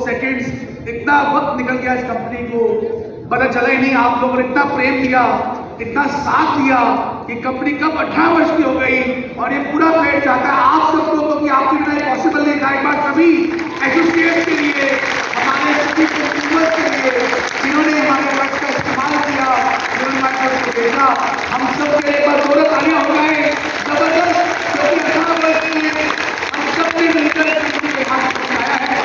Seconds, इतना वक्त निकल गया इस कंपनी को, पता चला ही नहीं। आप लोगों ने इतना प्रेम दिया, इतना साथ दिया कि कंपनी कब 18 वर्ष की हो गई और ये पूरा क्रेडिट जाता है आप सब लोगों की। आपके बिना पॉसिबल नहीं था। एक बार सभी एसोसिएट के लिए, हमारे सभी कंज्यूमर्स के लिए जिन्होंने हमारे वर्ष का इस्तेमाल किया, जिन्होंने हमारे वर्ष को भेजा, हम सब के एक बार जोर तालियां हो जाए जबरदस्त, क्योंकि 18 वर्ष में हम सब ने मिलकर कंपनी के हाथ पहुंचाया है।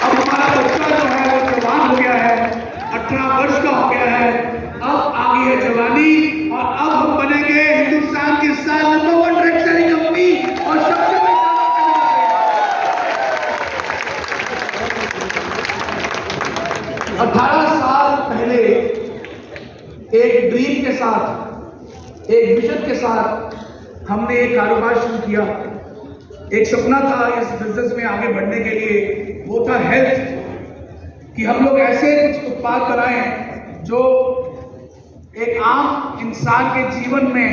अब हमारा बच्चा जो है वो जवान हो गया है, 18 वर्ष का हो गया है, अब आगे है जवानी और अब हम बनेंगे हिंदुस्तान की नंबर 1 ट्रक सेलिंग कंपनी और सबसे 18 साल पहले एक ड्रीम के साथ, एक विजन के साथ हमने एक कारोबार शुरू किया। एक सपना था इस बिजनेस में आगे बढ़ने के लिए, वो था हेल्थ, कि हम लोग ऐसे कुछ उत्पाद बनाएं जो एक आम इंसान के जीवन में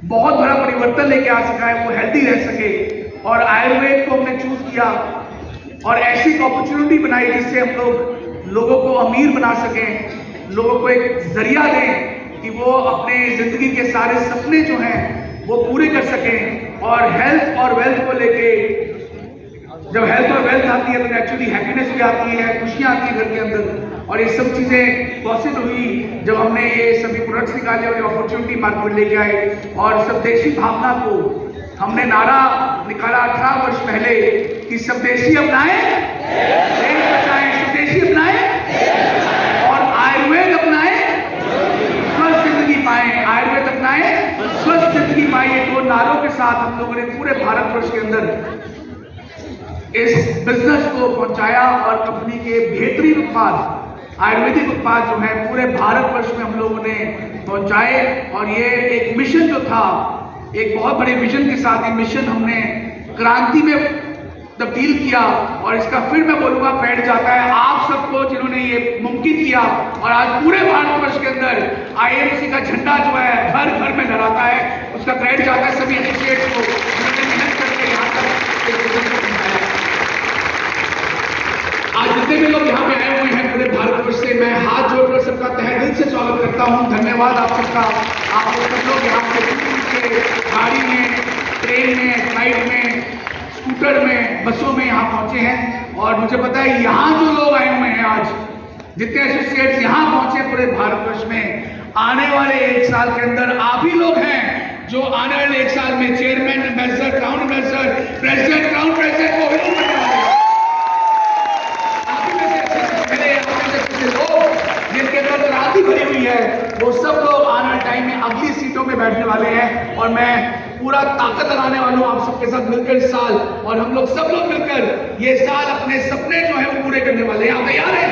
बहुत बड़ा परिवर्तन लेके आ सका है, वो हेल्दी रह सके। और आयुर्वेद को हमने चूज किया और ऐसी अपॉर्चुनिटी बनाई जिससे हम लोगों को अमीर बना सकें, लोगों को एक जरिया दें कि वो अपने जिंदगी के सारे सपने जो हैं वो पूरे कर सकें। और हेल्थ और वेल्थ को लेके, जब हेल्थ और वेल्थ आती है तो एक्चुअली हैप्पीनेस भी आती है, खुशियां आती है घर के अंदर। और ये सब चीजें पॉसिबल हुई जब हमने ये सभी प्रोडक्ट्स निकाले और अपॉर्चुनिटी मार्केट लेके आए। और स्वदेशी भावना को हमने नारा निकाला 18 वर्ष पहले कि स्वदेशी अपनाएं, देश बचाएं, स्वदेशी अपनाएं और आयुर्वेद अपनाएं, स्वस्थ जिंदगी पाएं। आयुर्वेद अपनाएं, स्वस्थ जिंदगी पाएं। ये 2 नारों के साथ हम लोगों ने पूरे भारतवर्ष के अंदर इस बिजनेस को पहुंचाया और कंपनी के बेहतरीन उत्पाद, आयुर्वेदिक उत्पाद जो है पूरे भारतवर्ष में हम लोगों ने पहुंचाए। और ये एक मिशन जो था, एक बहुत बड़े विजन के साथ ये मिशन हमने क्रांति में तब्दील किया। और इसका फिर मैं बोलूंगा क्रेडिट जाता है आप सबको जिन्होंने ये मुमकिन किया। और आज पूरे भारतवर्ष के अंदर IMC का झंडा जो है घर घर में लहराता है, उसका क्रेडिट जाता है सभी एसोसिएट्स को जिन्होंने मेहनत करके यहाँ तक एक विजन को पहुंचाया। आज जितने भी लोग यहाँ पे आए हुए हैं पूरे भारतवर्ष से, मैं हाथ जोड़कर सबका तहे दिल से स्वागत करता हूँ। धन्यवाद आप सबका। आप सब लोग यहाँ से गाड़ी में, ट्रेन में, फ्लाइट में, स्कूटर में, बसों में यहाँ पहुंचे हैं। और मुझे पता है यहाँ जो लोग आए हुए हैं आज, जितने एसोसिएट्स यहाँ पहुंचे पूरे भारतवर्ष में, आने वाले 1 साल के अंदर आप ही लोग हैं जो आने वाले 1 साल में chairman, ambassador, crown ambassador, president, crown president को विनर बनने वाले हैं। जिनके अंदर राती भरी हुई है, वो सब लोग आने वाले टाइम में अगली सीटों में बैठने वाले हैं। और मैं पूरा ताकत लगाने वाला हूं आप सबके साथ मिलकर इस साल, और हम लोग सब लोग मिलकर ये साल अपने सपने जो है वो पूरे करने वाले हैं। आप तैयार हैं?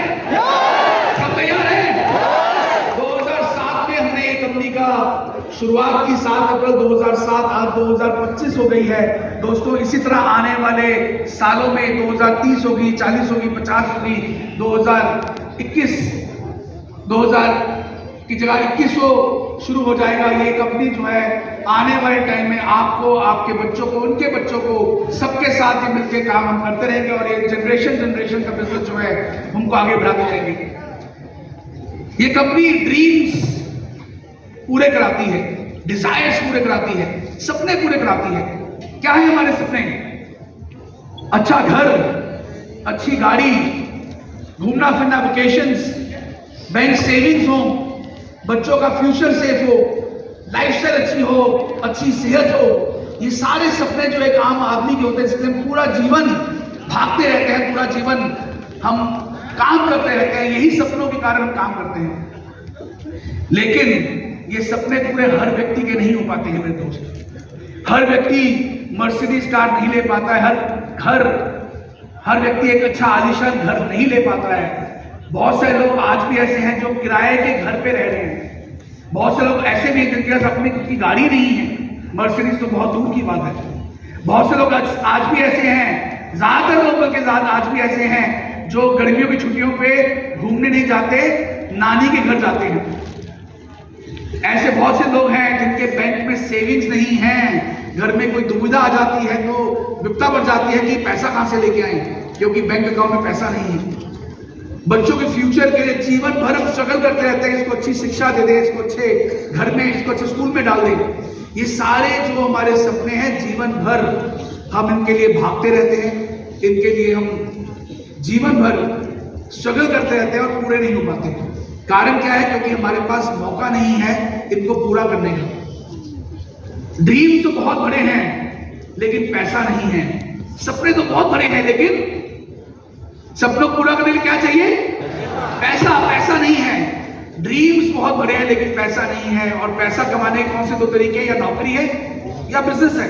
सब तैयार हैं? 2007 में हमने ये कंपनी का शुरुआत की, 7 अप्रैल 2007, आज 2025 हो गई है। दोस्तों इसी तरह आने वाले सालों में 2030 होगी, 40 होगी, 50 होगी, 2000 की जगह 2100 शुरू हो जाएगा। ये कंपनी जो है आने वाले टाइम में आपको, आपके बच्चों को, उनके बच्चों को, सबके साथ ही मिलकर काम हम करते रहेंगे और ये जनरेशन का बिजनेस जो है हमको आगे बढ़ाते रहेंगे। ये कंपनी ड्रीम्स पूरे कराती है, डिजायर्स पूरे कराती है, सपने पूरे कराती है। क्या है हमारे सपने? अच्छा घर, अच्छी गाड़ी, घूमना फिरना, वेकेशंस, बैंक सेविंग्स हो, बच्चों का फ्यूचर सेफ हो, लाइफस्टाइल अच्छी हो, अच्छी सेहत हो। ये सारे सपने जो एक आम आदमी के होते हैं, इसलिए हम पूरा जीवन भागते रहते हैं, पूरा जीवन हम काम करते रहते हैं, यही सपनों के कारण हम काम करते हैं। लेकिन ये सपने पूरे हर व्यक्ति के नहीं हो पाते हैं मेरे दोस्त। हर व्यक्ति मर्सिडीज कार नहीं ले पाता है, हर व्यक्ति एक अच्छा आलीशान घर नहीं ले पाता है। बहुत सारे लोग आज भी ऐसे हैं जो किराए के घर पे रह रहे हैं। बहुत से लोग ऐसे भी हैं जिनके पास अपनी खुद की गाड़ी नहीं है, मर्सिडीज तो बहुत दूर की बात है। बहुत से लोग आज भी ऐसे हैं, ज्यादातर लोग बल्कि आज भी ऐसे हैं जो गर्मियों की छुट्टियों पे घूमने नहीं जाते, नानी के घर जाते हैं। ऐसे बहुत से लोग हैं जिनके बैंक में सेविंग्स नहीं है, घर में कोई दुविधा आ जाती है तो विपदा बढ़ जाती है कि पैसा कहाँ से लेके आए, क्योंकि बैंक अकाउंट में पैसा नहीं है। बच्चों के फ्यूचर के लिए जीवन भर हम स्ट्रगल करते रहते हैं, इसको अच्छी शिक्षा दे दें, इसको अच्छे घर में, इसको अच्छे स्कूल में डाल दें। ये सारे जो हमारे सपने हैं जीवन भर हम इनके लिए भागते रहते हैं, इनके लिए हम जीवन भर स्ट्रगल करते रहते हैं और पूरे नहीं हो पाते। कारण क्या है? क्योंकि हमारे पास मौका नहीं है इनको पूरा करने का। ड्रीम्स तो बहुत बड़े हैं लेकिन पैसा नहीं है। सपने तो बहुत बड़े हैं लेकिन सपनों को पूरा करने के लिए क्या चाहिए? पैसा। पैसा नहीं है। ड्रीम्स बहुत बड़े हैं लेकिन पैसा नहीं है। और पैसा कमाने के कौन से दो तरीके? या नौकरी है या बिजनेस है।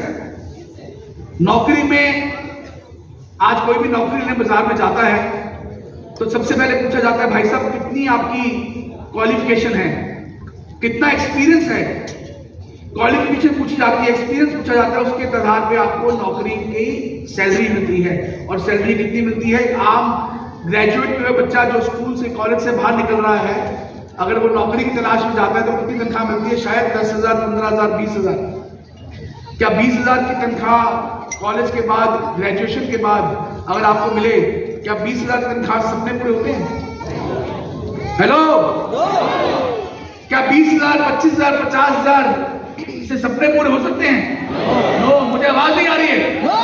नौकरी में आज कोई भी नौकरी लेने बाजार में जाता है तो सबसे पहले पूछा जाता है, भाई साहब कितनी आपकी क्वालिफिकेशन है, कितना एक्सपीरियंस है। क्वालिफिकेशन पूछी जाती है, एक्सपीरियंस पूछा जाता है, उसके आधार पे आपको नौकरी की सैलरी मिलती है। और सैलरी कितनी मिलती है? आम ग्रेजुएट हुआ बच्चा जो स्कूल से, कॉलेज से बाहर निकल रहा है, अगर वो नौकरी की तलाश में जाता है तो कितनी तनख्वाह मिलती है? शायद 10,000, 15,000, 20,000। क्या 20,000 की तनख्वाह कॉलेज के बाद, ग्रेजुएशन के बाद अगर आपको मिले, क्या 20,000 की तनख्वाह सपने पूरे होते हैं? हेलो, क्या 20,000, 25,000, 50,000 से सपने पूरे हो सकते हैं? नो, मुझे आवाज नहीं आ रही है। नो,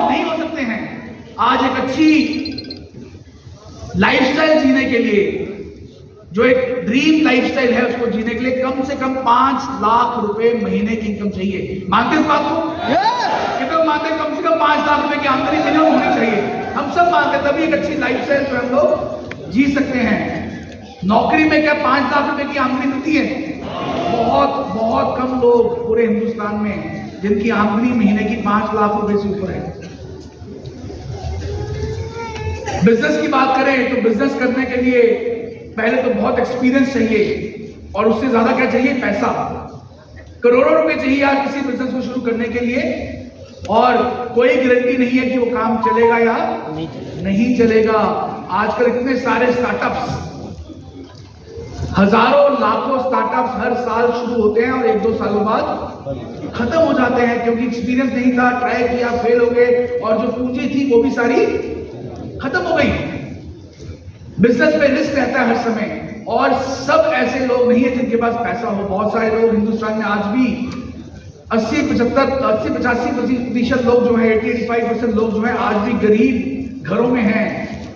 नहीं हो सकते हैं। आज एक अच्छी लाइफस्टाइल जीने के लिए, जो एक ड्रीम लाइफस्टाइल है, उसको जीने के लिए कम से कम 5 लाख रुपए महीने की इनकम चाहिए। मानते इस बात को? कितना मानते? कम से कम 5 लाख रुपए की आमदनी मिनिमम होनी चाहिए। हम सब मानते, तभी एक अच्छी लाइफस्टाइल जो हम लोग जी सकते हैं। नौकरी में क्या 5 लाख रुपए की आमदनी मिलती है? बहुत बहुत कम लोग पूरे हिंदुस्तान में जिनकी आमदनी महीने की 5 लाख रुपए से ऊपर है। बिजनेस की बात करें तो बिजनेस करने के लिए पहले तो बहुत एक्सपीरियंस चाहिए और उससे ज्यादा क्या चाहिए? पैसा। करोड़ों रुपए चाहिए आज किसी बिजनेस को शुरू करने के लिए, और कोई गारंटी नहीं है कि वो काम चलेगा या नहीं चलेगा। आजकल इतने सारे स्टार्टअप्स, हजारों लाखों स्टार्टअप्स हर साल शुरू होते हैं और 1-2 सालों बाद खत्म हो जाते हैं, क्योंकि एक्सपीरियंस नहीं था, ट्राई किया, फेल हो गए, और जो पूंजी थी वो भी सारी खत्म हो गई। बिजनेस में रिस्क रहता है हर समय, और सब ऐसे लोग नहीं है जिनके पास पैसा हो। बहुत सारे लोग हिंदुस्तान में आज भी 80-85% लोग जो है, 80-85% लोग जो है आज भी गरीब घरों में हैं।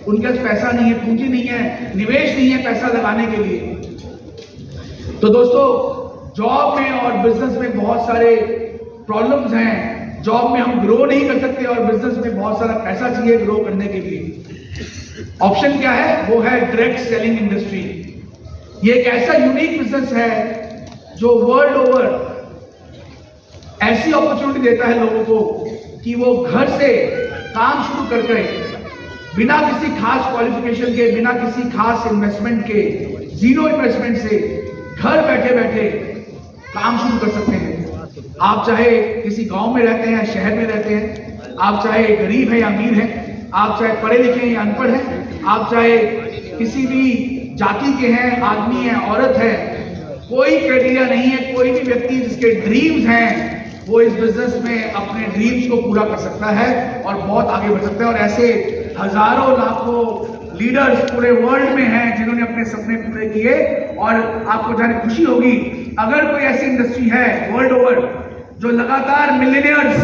उनके पास पैसा नहीं है, पूंजी नहीं है, निवेश नहीं है पैसा लगाने के लिए। तो दोस्तों, जॉब में और बिजनेस में बहुत सारे प्रॉब्लम्स हैं। जॉब में हम ग्रो नहीं कर सकते और बिजनेस में बहुत सारा पैसा चाहिए ग्रो करने के लिए। ऑप्शन क्या है? वो है डायरेक्ट सेलिंग इंडस्ट्री। ये एक ऐसा यूनिक बिजनेस है जो वर्ल्ड ओवर ऐसी अपॉर्चुनिटी देता है लोगों को कि वो घर से काम शुरू करके, बिना किसी खास क्वालिफिकेशन के, बिना किसी खास इन्वेस्टमेंट के, जीरो इन्वेस्टमेंट से घर बैठे बैठे काम शुरू कर सकते हैं। आप चाहे किसी गांव में रहते हैं, शहर में रहते हैं, आप चाहे गरीब हैं या अमीर हैं, आप चाहे पढ़े लिखे हैं या अनपढ़ हैं, आप चाहे किसी भी जाति के हैं, आदमी है, औरत है, कोई क्राइटेरिया नहीं है। कोई भी व्यक्ति जिसके ड्रीम्स हैं वो इस बिजनेस में अपने ड्रीम्स को पूरा कर सकता है और बहुत आगे बढ़ सकता है। और ऐसे हजारों लाखों लीडर्स पूरे वर्ल्ड में हैं जिन्होंने अपने सपने पूरे किए। और आपको जाने खुशी होगी, अगर कोई ऐसी इंडस्ट्री है वर्ल्ड ओवर जो लगातार मिलियनियर्स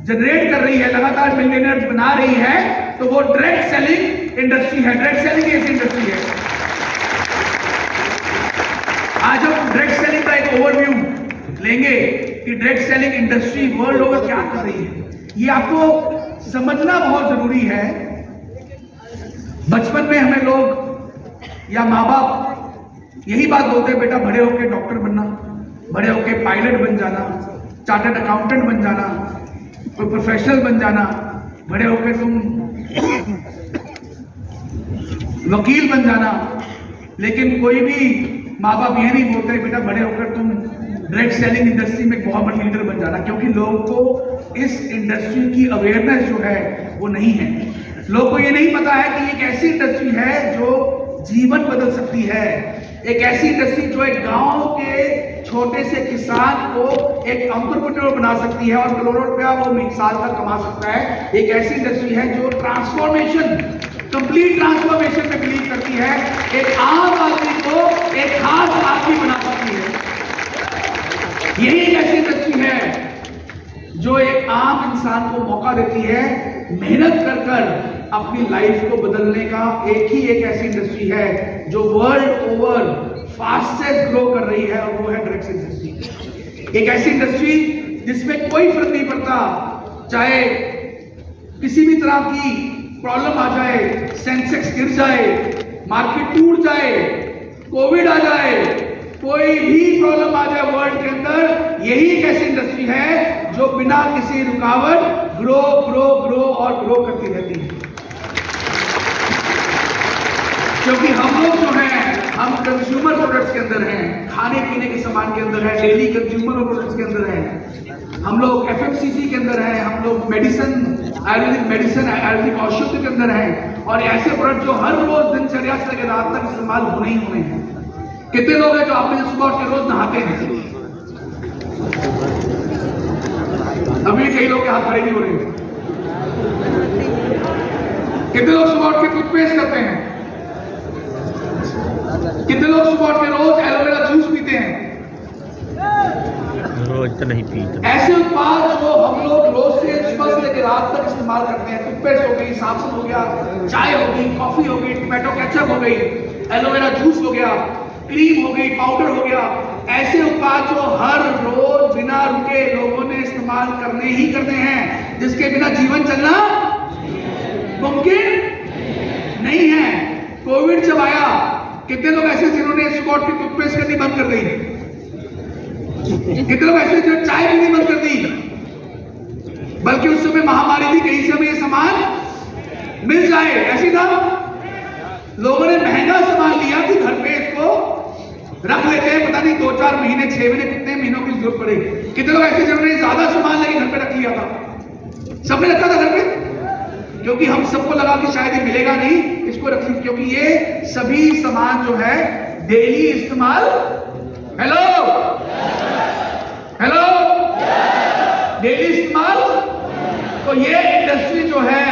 जनरेट कर रही है, लगातार मिलियनियर्स बना रही है, तो वो डायरेक्ट सेलिंग इंडस्ट्री है। डायरेक्ट सेलिंग ऐसी इंडस्ट्री है। आज हम डायरेक्ट सेलिंग का एक ओवरव्यू लेंगे कि direct selling industry world over क्या कर रही है। ये आपको समझना बहुत जरूरी है। बचपन में हमें लोग या माँ बाप यही बात बोलते हैं, बेटा बड़े होके डॉक्टर बनना, बड़े होके पायलट बन जाना, चार्टर्ड अकाउंटेंट बन जाना, कोई प्रोफेशनल बन जाना, बड़े होके तुम वकील बन जाना। लेकिन कोई भी माँ बाप ये नहीं बोलते बेटा बड़े होकर तुम डायरेक्ट सेलिंग इंडस्ट्री में बहुत बड़ा लीडर बन जाना, क्योंकि लोगों को इस इंडस्ट्री की अवेयरनेस जो है वो नहीं है। लोगों को ये नहीं पता है कि एक ऐसी इंडस्ट्री है जो जीवन बदल सकती है, एक ऐसी इंडस्ट्री जो एक गांव के छोटे से किसान को एक एंटरप्रेन्योर बना सकती है और करोड़ों रुपया वो एक साल का कमा सकता है। एक ऐसी इंडस्ट्री है जो ट्रांसफॉर्मेशन, कंप्लीट ट्रांसफॉर्मेशन में बिलीव करती है, एक आम आदमी को एक खास आदमी बना सकती है। यही एक ऐसी इंडस्ट्री है जो एक आम इंसान को मौका देती है मेहनत कर अपनी लाइफ को बदलने का। एक ऐसी इंडस्ट्री है जो वर्ल्ड ओवर फास्टेस्ट ग्रो कर रही है और वो है ड्रग्स इंडस्ट्री। एक ऐसी इंडस्ट्री जिसमें कोई फर्क नहीं पड़ता, चाहे किसी भी तरह की प्रॉब्लम आ जाए, सेंसेक्स गिर जाए, मार्केट टूट जाए, कोविड आ जाए, कोई भी प्रॉब्लम आ जाए वर्ल्ड के अंदर, यही एक ऐसी इंडस्ट्री है जो बिना किसी रुकावट ग्रो ग्रो ग्रो और ग्रो करती रहती है। क्योंकि हम लोग जो हैं, हम कंज्यूमर प्रोडक्ट्स के अंदर हैं, खाने पीने के सामान के अंदर है, डेली कंज्यूमर प्रोडक्ट्स के अंदर हैं, हम लोग एफएमसीजी के अंदर हैं, हम लोग मेडिसिन, आयुर्वेदिक मेडिसिन, आयुर्वेदिक औषधि के अंदर हैं, और ऐसे प्रोडक्ट जो हर रोज दिनचर्या से लेकर रात तक इस्तेमाल होने ही होने हैं। कितने लोग हैं जो आपने सुबह उठ के रोज नहाते हैं? अभी कई लोग के हाथ खड़े नहीं हो रहे। कितने लोग सुबह उठ के टूथपेस्ट करते हैं? कितने लोग सुबह उठ के रोज एलोवेरा जूस पीते हैं? रोज तो नहीं पीते। ऐसे उत्पाद जो हम लोग रोज से सुबह से लेकर रात तक इस्तेमाल करते हैं, टूथपेस्ट हो गई, साबुन हो गया, चाय हो गई, कॉफी हो गई, टोमेटो केचप हो गई, एलोवेरा जूस हो गया, क्रीम हो गई, पाउडर हो गया, ऐसे उत्पाद जो हर रोज बिना रुके लोगों ने इस्तेमाल करने ही करने हैं, जिसके बिना जीवन चलना मुमकिन नहीं है। कोविड जब आया, कितने लोग ऐसे जिन्होंने सुबह उठ के टूथपेस्ट करनी बंद कर दी? कितने लोग ऐसे जो चाय पीनी बंद कर दी? बल्कि उस समय महामारी थी, कहीं से हमें ये सामान मिल जाए, ऐसी था। लोगों ने महंगा सामान लिया कि घर पे इसको रख लेते हैं, पता नहीं 2-4 महीने, 6 महीने, कितने महीनों की जरूरत पड़ेगी। कितने लोग ऐसे जिन्होंने ज्यादा सामान लेके घर पे रख लिया था? सबने रखा था घर पे, क्योंकि हम सबको लगा कि शायद ये मिलेगा नहीं, इसको रख लीजिए, क्योंकि ये सभी सामान जो है डेली इस्तेमाल। हेलो हेलो, डेली इस्तेमाल। तो ये इंडस्ट्री जो है,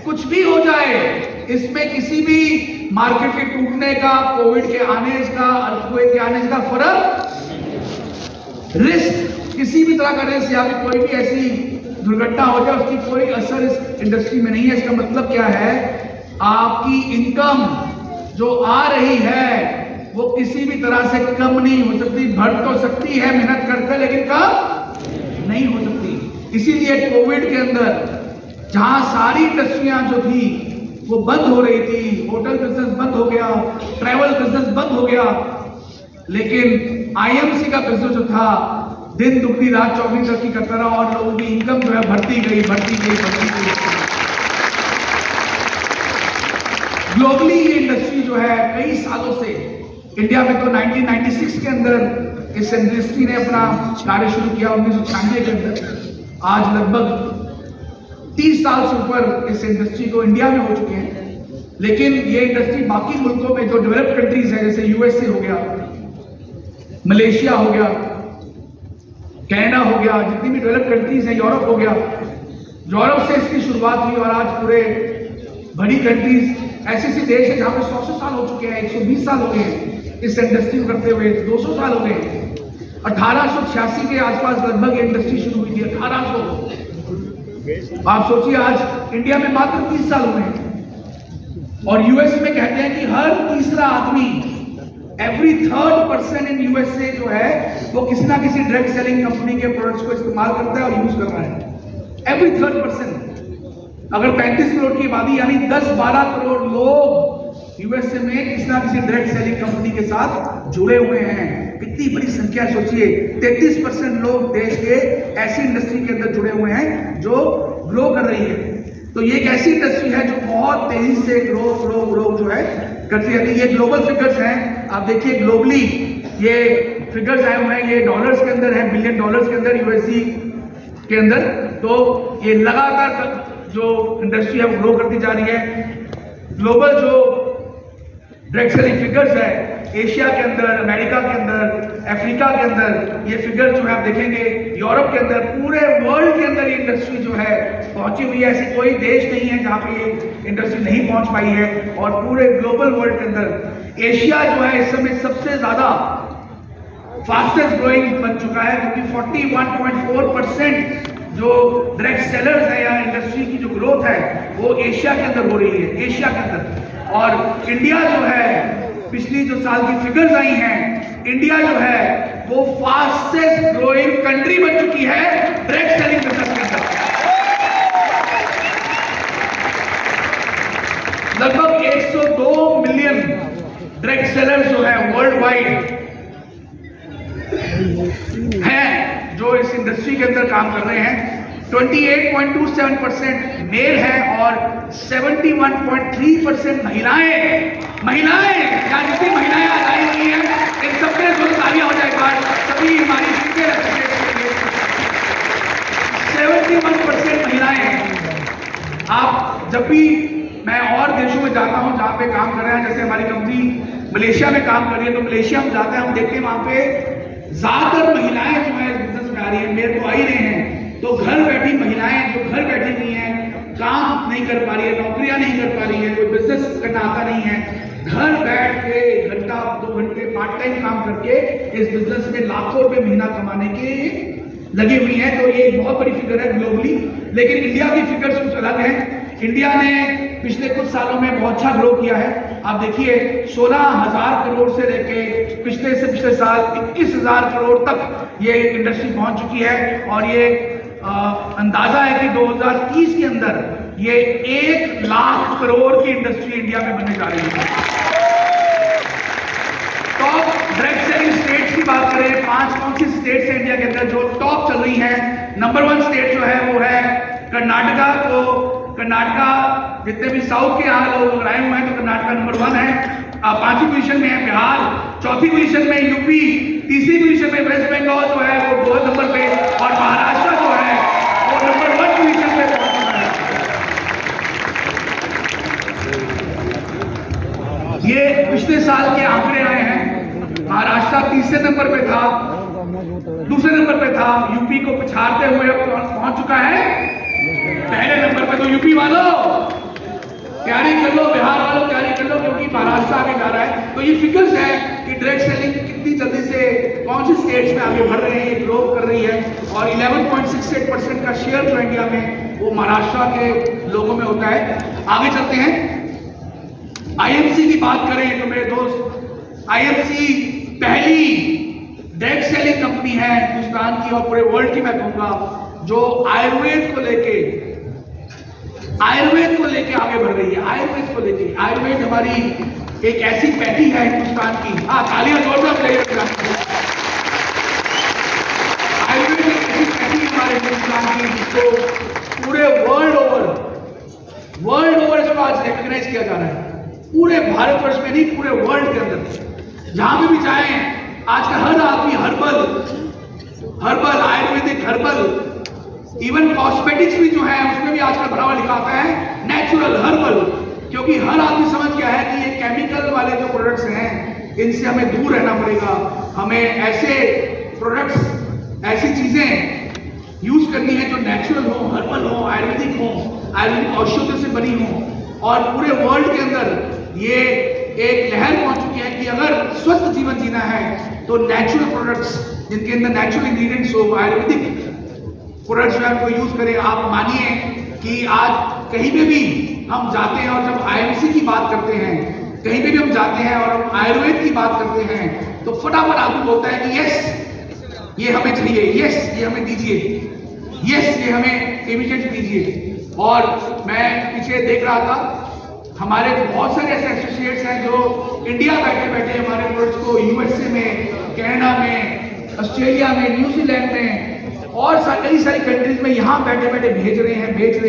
कुछ भी हो जाए, इसमें किसी भी मार्केट के टूटने का, कोविड के आने का, अर्थक्वेक के आने का फर्क, रिस्क, किसी भी तरह का रिस्क या फिर कोई भी ऐसी दुर्घटना हो जाए, उसकी कोई असर इस इंडस्ट्री में नहीं है। इसका मतलब क्या है? आपकी इनकम जो आ रही है वो किसी भी तरह से कम नहीं हो सकती। बढ़ तो सकती है मेहनत करके, लेकिन कम नहीं हो सकती। इसीलिए कोविड के अंदर जहां सारी इंडस्ट्रियां जो थी वो बंद हो रही थी, होटल बिजनेस बंद हो गया, ट्रैवल बिजनेस बंद हो गया, लेकिन आईएमसी का बिजनेस जो था दिन दुगनी रात चौगनी तरक्की करता रहा और लोगों की इनकम जो है बढ़ती गई। ग्लोबली ये इंडस्ट्री जो है कई सालों से, इंडिया में तो 1996 के अंदर इस इंडस्ट्री ने अपना कार्य शुरू किया, 1996 के अंदर। आज लगभग 30 साल से ऊपर इस इंडस्ट्री को इंडिया में हो चुके हैं। लेकिन ये इंडस्ट्री बाकी मुल्कों में जो डेवलप्ड कंट्रीज है, जैसे यूएसए हो गया, मलेशिया हो गया, कनाडा हो गया, जितनी भी डेवलप्ड कंट्रीज हैं, यूरोप हो गया, यूरोप से इसकी शुरुआत हुई और आज पूरे बड़ी कंट्रीज, ऐसे देश है जहां पे 100 साल हो चुके हैं, 120 साल हो गए हैं इस इंडस्ट्री को करते हुए, 200 साल हो गए। 1886 के आसपास लगभग ये इंडस्ट्री शुरू हुई थी, 1800। आप सोचिए आज इंडिया में मात्र 30 साल हुए हैं और यूएस में कहते हैं कि हर तीसरा आदमी, every third person in USA जो है वो किसी ना किसी ड्रग सेलिंग कंपनी के प्रोडक्ट्स को इस्तेमाल करता है और यूज कर रहा है। Every third person. अगर 35 करोड़ की आबादी यानी 10-12 करोड़ लोग यूएसए में किसी ना किसी ड्रग सेलिंग कंपनी के साथ जुड़े हुए हैं। कितनी बड़ी संख्या सोचिए। 33% लोग देश के ऐसी इंडस्ट्री के अंदर जुड़े हुए हैं जो ग्रो कर रही है। तो ये एक ऐसी इंडस्ट्री है जो बहुत तेजी से ग्रो जो है करती रहती है। ये ग्लोबल फिगर्स हैं, आप देखिए ग्लोबली ये फिगर्स आए हुए हैं, ये डॉलर्स के अंदर है, बिलियन डॉलर्स के अंदर यूएससी के अंदर। तो ये लगातार जो इंडस्ट्री है वो ग्रो करती जा रही है। ग्लोबल जो ड्रग सेलिंग फिगर्स है एशिया के अंदर, अमेरिका के अंदर, अफ्रीका के अंदर ये फिगर जो है आप देखेंगे, यूरोप के अंदर, पूरे वर्ल्ड के अंदर ये इंडस्ट्री जो है पहुंची हुई है। ऐसी कोई देश नहीं है जहां पे ये इंडस्ट्री नहीं पहुंच पाई है। और पूरे ग्लोबल वर्ल्ड के अंदर एशिया जो है इस समय सबसे ज्यादा फास्टेस्ट ग्रोइंग बन चुका है, क्योंकि 41.4% जो डायरेक्ट सेलर्स है या इंडस्ट्री की जो ग्रोथ है वो एशिया के अंदर हो रही है, एशिया के अंदर। और इंडिया जो है पिछली जो साल की फिगर्स आई हैं, इंडिया जो है वो फास्टेस्ट ग्रोइंग कंट्री बन चुकी है डायरेक्ट सेलिंग बिजनेस के अंदर। लगभग 102 मिलियन डायरेक्ट सेलर्स जो है वर्ल्ड वाइड हैं जो इस इंडस्ट्री के अंदर काम कर रहे हैं। 28.27% मेल है और 71.3% महिलाएं या जितनी महिलाएं आज आई हुई हैं इन सबके जो तालियां हो जाए बात सभी हमारी 71% महिलाएं। आप जब भी मैं और देशों में जाता हूं जहां पे काम कर रहे हैं, जैसे हमारी कंपनी मलेशिया में काम कर रही है, तो मलेशिया में जाते हैं हम देखते हैं वहां पे ज्यादातर महिलाएं जो है बिजनेस में आ रही है। मेरे को आ ही रहे हैं तो घर बैठी महिलाएं जो घर बैठी हुई हैं, काम नहीं कर पा रही है, नौकरियां नहीं कर पा रही है, कोई बिजनेस करना आता नहीं है, घर बैठ के घंटा 2 घंटे पार्ट टाइम काम करके इस बिजनेस में लाखों रुपए महीना कमाने के लगी हुई है। तो ये एक बहुत बड़ी फिगर है ग्लोबली। लेकिन इंडिया की फिगर्स कुछ अलग है। इंडिया ने पिछले कुछ सालों में बहुत अच्छा ग्रो किया है। आप देखिए 16,000 करोड़ से लेके पिछले साल 21,000 करोड़ तक ये इंडस्ट्री पहुंच चुकी है। और ये अंदाजा है कि 2030 के अंदर ये 1 लाख करोड़ की इंडस्ट्री इंडिया में बनने जा रही है। टॉप डायरेक्ट सेलिंग स्टेट्स की बात करें, 5 कौन सी स्टेट्स है इंडिया के अंदर जो टॉप चल रही है। नंबर 1 स्टेट जो है वो है कर्नाटका। तो कर्नाटका जितने भी साउथ के यहाँ लोग आए हुए हैं तो कर्नाटका नंबर 1 है। 5वीं पोजीशन में है बिहार, 4थी पोजीशन में यूपी, 3री पोजीशन में वेस्ट बंगाल जो है वो 2 नंबर पे, और महाराष्ट्र जो है वो नंबर 1 पोजीशन पे पहुंच चुका है। ये पिछले साल के आंकड़े आए हैं। महाराष्ट्र 3रे नंबर पे था, 2रे नंबर पे था, यूपी को पिछाड़ते हुए अब पहुंच चुका है पहले नंबर पे। तो यूपी वालों तैयारी कर लो, बिहार वालों तैयारी कर लो, क्योंकि महाराष्ट्र आगे जा रहा है। तो ये फिगर्स है कि डायरेक्ट सेलिंग कितनी जल्दी से कौन सी स्टेट्स में आगे बढ़ रहे हैं, ये ग्रो कर रही है। और 11.68% का शेयर जो इंडिया में वो महाराष्ट्र के लोगों में होता है। आगे चलते हैं। आईएमसी की बात करें तो मेरे दोस्त, आईएमसी पहली डायरेक्ट सेलिंग कंपनी है हिंदुस्तान की और पूरे वर्ल्ड की मैं कहूंगा जो आयुर्वेद को लेके आगे बढ़ रही है। आयुर्वेद हमारी एक ऐसी पैठी है हिंदुस्तान की। तालियां जोरदार लगाइए। आयुर्वेद एक ऐसी पैठी हमारे हिंदुस्तान की जिसको पूरे वर्ल्ड ओवर इसको आज रिकॉग्नाइज किया जा रहा है। पूरे भारतवर्ष में नहीं, पूरे वर्ल्ड के अंदर जहां भी जाएं आज का हर आदमी herbal Ayurvedic herbal, even cosmetics भी जो है उसमें भी आजकल बढ़ावा लिखा आता है नेचुरल हर्बल, क्योंकि हर आदमी समझ गया है कि ये केमिकल वाले जो प्रोडक्ट्स हैं इनसे हमें दूर रहना पड़ेगा। हमें ऐसे प्रोडक्ट्स, ऐसी चीजें यूज करनी है जो नेचुरल हो, हर्बल हो, आयुर्वेदिक हो, आयुर्वेदिक औषधियों से बनी हो। और पूरे वर्ल्ड के अंदर ये एक लहर पहुंच चुकी है कि अगर स्वस्थ जीवन जीना है तो नेचुरल प्रोडक्ट्स जिनके अंदर नेचुरल इंग्रेडिएंट्स हो, आयुर्वेदिक प्रोडक्ट्स जो है उनको यूज करें। आप मानिए कि आज कहीं पे भी हम जाते हैं और जब आईएमसी की बात करते हैं, कहीं पे भी हम जाते हैं और हम आयुर्वेद की बात करते हैं तो फटाफट आदमी बोलता है कि यस ये हमें चाहिए, यस ये हमें दीजिए, यस ये हमें इमीडिएट दीजिए। और मैं पीछे देख रहा था हमारे बहुत सारे ऐसे एसोसिएट्स हैं जो इंडिया बैठे बैठे हमारे प्रोडक्ट्स को यूएसए में, कनाडा में, ऑस्ट्रेलिया में, न्यूजीलैंड में और कई सारी कंट्रीज में यहाँ बैठे बैठे भेज रहे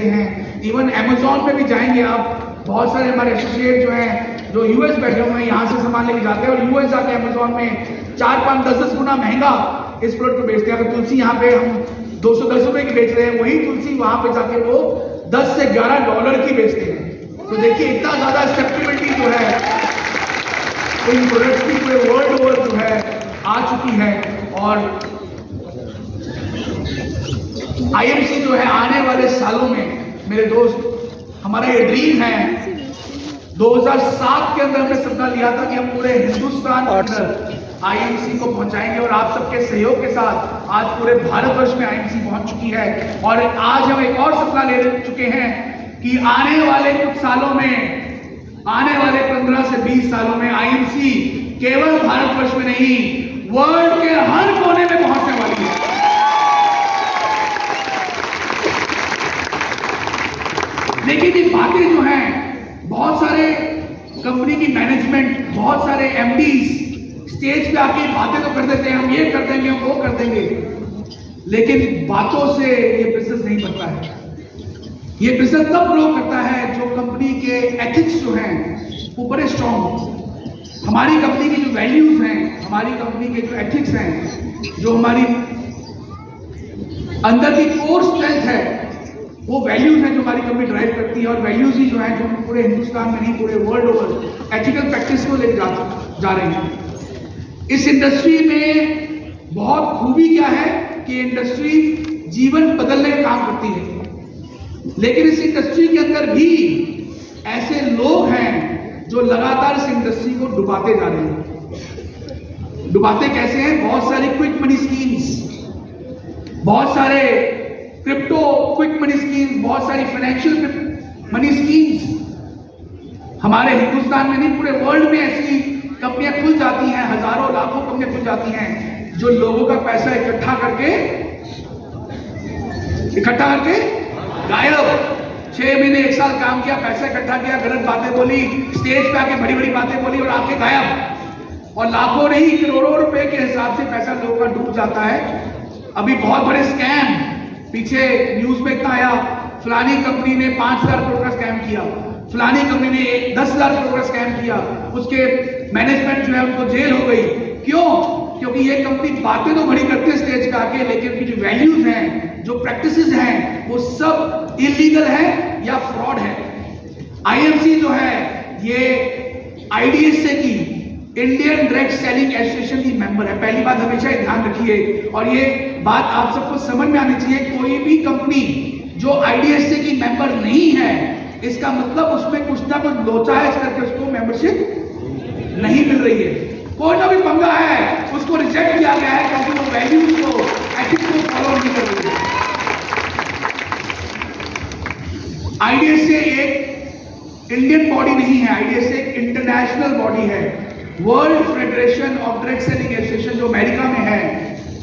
हैं। इवन अमेज़न पे भी जाएंगे आप, बहुत सारे हमारे एसोसिएट जो हैं जो यूएस बैठे हुए हैं यहाँ से सामान लेके जाते हैं और यूएस जाके अमेज़न में 4, 5, 10 गुना महंगा इस प्रोडक्ट को बेचते हैं। अगर तुलसी यहाँ पे हम 210 रुपए की बेच रहे हैं, वही तुलसी वहां पे जाके वो 10 से 11 डॉलर की बेचते हैं। तो देखिए इतना ज्यादा एक्सेप्टेबिलिटी जो है इन प्रोडक्ट्स की पूरे वर्ल्ड ओवर जो है आ चुकी है। और आईएमसी जो है आने वाले सालों में मेरे दोस्त, हमारा ये ड्रीम है, 2007 के अंदर हमने सपना लिया था कि हम पूरे हिंदुस्तान के अंदर आईएमसी को पहुंचाएंगे, और आप सबके सहयोग के साथ आज पूरे भारतवर्ष में आईएमसी पहुंच चुकी है। और आज हम एक और सपना ले चुके हैं कि आने वाले कुछ सालों में, आने वाले 15 से 20 सालों में आईएमसी केवल भारतवर्ष में नहीं, वर्ल्ड के हर कोने में पहुंचने वाली है। लेकिन ये बातें जो हैं, बहुत सारे कंपनी की मैनेजमेंट, बहुत सारे एमडीज स्टेज पे आके बातें तो कर देते हैं, हम ये कर देंगे, हम वो कर देंगे, लेकिन बातों से ये बिजनेस नहीं बनता है। ये बिजनेस तब ग्रो करता है जो कंपनी के एथिक्स जो हैं वो बड़े स्ट्रांग हो। हमारी कंपनी की जो वैल्यूज हैं, हमारी कंपनी के जो एथिक्स हैं, जो हमारी अंदर की कोर स्ट्रेंथ है, वो वैल्यूज हैं जो हमारी कंपनी ड्राइव करती है। और वैल्यूज ही जो है जो पूरे हिंदुस्तान में नहीं, पूरे वर्ल्ड ओवर एथिकल प्रैक्टिस को लेकर जा रहे हैं। इस इंडस्ट्री में बहुत खूबी क्या है कि इंडस्ट्री जीवन बदलने का काम करती है, लेकिन इस इंडस्ट्री के अंदर भी ऐसे लोग हैं जो लगातार इस इंडस्ट्री को डुबाते जा रहे हैं। डुबाते कैसे हैं? बहुत सारी क्विक मनी स्कीम्स, बहुत सारे क्रिप्टो क्विक मनी स्कीम्स, बहुत सारी फाइनेंशियल मनी स्कीम्स। हमारे हिंदुस्तान में नहीं, पूरे वर्ल्ड में ऐसी कंपनियां खुल जाती हैं, हजारों लाखों कंपनियां खुल जाती हैं जो लोगों का पैसा इकट्ठा करके गायब। 6 महीने 1 साल काम किया, पैसा इकट्ठा किया, गलत बातें बोली, स्टेज पे आके बड़ी बड़ी बातें बोली और आके गायब। और लाखों नहीं, करोड़ों रुपए के हिसाब से पैसा लोगों का डूब जाता है। अभी बहुत बड़े स्कैम पीछे न्यूज में इतना आया, फलानी कंपनी ने 5,000 करोड़ का स्कैम किया, फलानी कंपनी ने 10,000 करोड़ का स्कैम किया, उसके मैनेजमेंट जो है उनको जेल हो गई। क्यों? क्योंकि ये कंपनी बातें तो बड़ी करती है स्टेज पे आके, लेकिन उनकी जो वैल्यूज हैं, जो प्रैक्टिसेस हैं, वो सब इलीगल है या फ्रॉड है। आईएमसी जो है ये आईडीएसए की, इंडियन डायरेक्ट सेलिंग एसोसिएशन की मेंबर है। पहली बात हमेशा ध्यान रखिए, और ये बात आप सबको समझ में आनी चाहिए, कोई भी कंपनी जो आईडीएसए की मेंबर नहीं है, इसका मतलब उसमें कुछ ना कुछ लोचा है, इस करके उसको मेंबरशिप नहीं मिल रही है। कोई ना भी पंगा है, उसको रिजेक्ट किया गया है क्योंकि वो वैल्यूज को, एथिक्स को फॉलो नहीं कर रही है। आईडीएसए एक इंडियन बॉडी नहीं है, आईडीएसए एक इंटरनेशनल बॉडी है। World federation of direct selling association जो अमेरिका में है,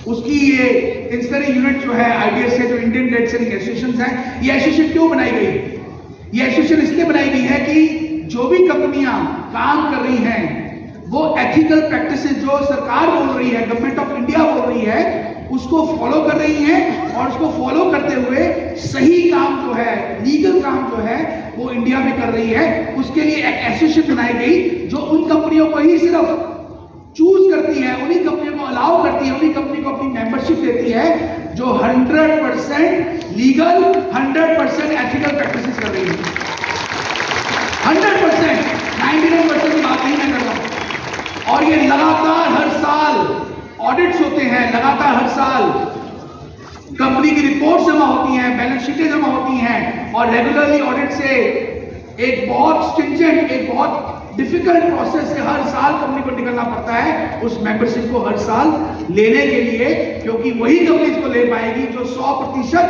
उसकी ये इंस्टरी यूनिट जो है आईडीएसए, जो इंडियन डायरेक्ट सेलिंग एसोसिएशन है। ये एसोसिएशन क्यों बनाई गई? ये एसोसिएशन इसलिए बनाई गई है कि जो भी कंपनियां काम कर रही हैं, वो एथिकल प्रैक्टिसेस जो सरकार बोल रही है, गवर्नमेंट ऑफ इंडिया बोल रही है, उसको फॉलो कर रही हैं, और उसको फॉलो करते हुए सही काम जो है, लीगल काम जो है, वो इंडिया में कर रही है। उसके लिए एक एसोसिएशन बनाई गई जो उन कंपनियों को ही सिर्फ चूज करती है, उन्हीं कंपनियों को अलाउ करती है, उन्हीं कंपनी को अपनी मेंबरशिप देती है जो 100% लीगल, 100% एथिकल प्रैक्टिसेस कर रही है। 100%, 99% की बात नहीं मैं कर रहा हूं। और ये लगातार हर साल ऑडिट्स होते हैं, लगातार हर साल कंपनी की रिपोर्ट जमा होती हैं, बैलेंस शीटें जमा होती हैं, और रेगुलरली ऑडिट से एक बहुत स्ट्रिंजेंट, एक बहुत डिफिकल्ट प्रोसेस से हर साल कंपनी को निकलना पड़ता है उस मेंबरशिप को हर साल लेने के लिए, क्योंकि वही कंपनी इसको ले पाएगी जो 100%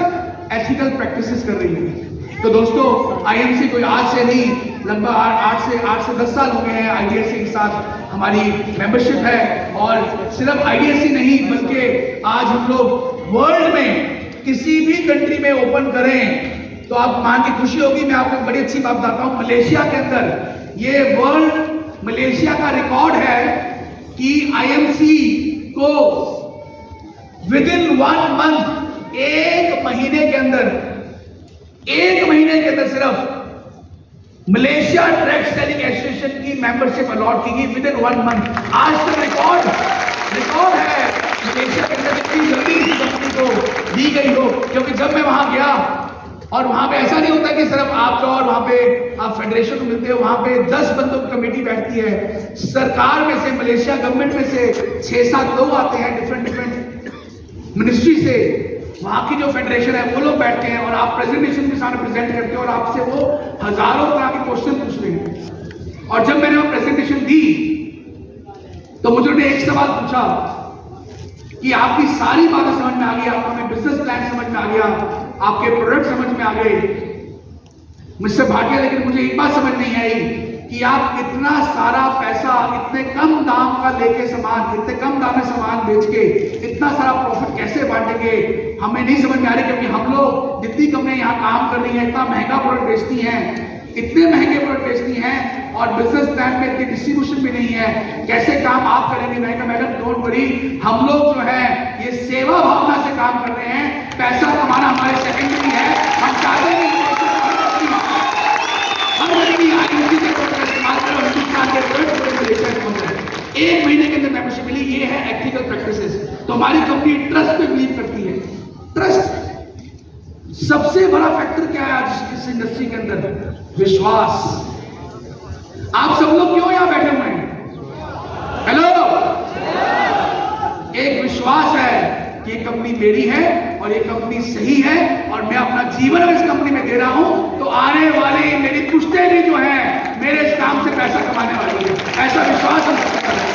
एथिकल प्रैक्टिसेस कर रही है। तो दोस्तों, आईएमसी कोई आज से नहीं, लगभग 8 से 10 साल हो गए हैं आईडीएससी के साथ हमारी मेंबरशिप है। और सिर्फ आईडीएससी नहीं, बल्कि आज हम लोग वर्ल्ड में किसी भी कंट्री में ओपन करें तो आप मान के खुशी होगी। मैं आपको बड़ी अच्छी बात बताता हूं, मलेशिया के अंदर ये वर्ल्ड मलेशिया का रिकॉर्ड है कि आईएमसी को विदिन 1 मंथ, 1 महीने के अंदर सिर्फ मलेशिया डायरेक्ट सेलिंग एसोसिएशन की मेंबरशिप अलॉट की गई विदिन 1 मंथ। आज तक रिकॉर्ड है मलेशिया के अंदर इतनी जल्दी इसी कंपनी को दी गई हो। क्योंकि जब मैं वहां गया और वहां पे ऐसा नहीं होता कि सिर्फ आप जाओ और वहां पे आप फेडरेशन को मिलते हो, वहां पे 10 बंदों की कमेटी बैठती है, सरकार में से, मलेशिया गवर्नमेंट में से 6-7 लोग आते हैं डिफरेंट मिनिस्ट्री से, वहां की जो फेडरेशन है वो लोग बैठते हैं और आप प्रेजेंटेशन के सामने प्रेजेंट करते हो और आपसे वो हजारों तरह के क्वेश्चन पूछते हैं। और जब मैंने वो प्रेजेंटेशन दी तो मुझे उन्होंने एक सवाल पूछा कि आपकी सारी बातें समझ में आ गई, आपका हमें बिजनेस प्लान समझ में आ गया, आपके प्रोडक्ट समझ में आ गए, मुझसे भाग गया, लेकिन मुझे एक बात समझ नहीं आई कि आप इतना सारा पैसा इतने कम दाम का लेके सामान, इतने कम दाम में सामान बेच के इतना सारा प्रॉफिट कैसे बांटेंगे, हमें नहीं समझ में आ रही। क्योंकि हम लोग जितनी कंपनियां यहाँ काम कर रही हैं, इतना महंगा प्रोडक्ट बेचती हैं, इतने महंगे प्रोडक्ट बेचती हैं और बिजनेस प्लान में इतनी डिस्ट्रीब्यूशन भी नहीं है, कैसे काम आप करेंगे? मैंने कहा मैडम डोंट वरी, हम लोग जो है ये सेवा भावना से काम कर रहे हैं, पैसा कमाना हमारे सेकेंडरी है, हम चाहते हैं एक महीने के अंदर मेंबरशिप मिली। ये है एथिकल प्रैक्टिसेस। तो हमारी कंपनी ट्रस्ट पे बिलीव करती है। ट्रस्ट सबसे बड़ा फैक्टर क्या है आज इस इंडस्ट्री के अंदर? विश्वास। आप सब लोग क्यों यहां बैठे हुए हैं? हेलो, एक विश्वास है कि ये कंपनी मेरी है और ये कंपनी सही है और मैं अपना जीवन इस कंपनी में दे रहा हूं, तो आने वाले मेरी पुश्तें भी जो है मेरे इस काम से पैसा कमाने वाली है, ऐसा विश्वास हम सबका है।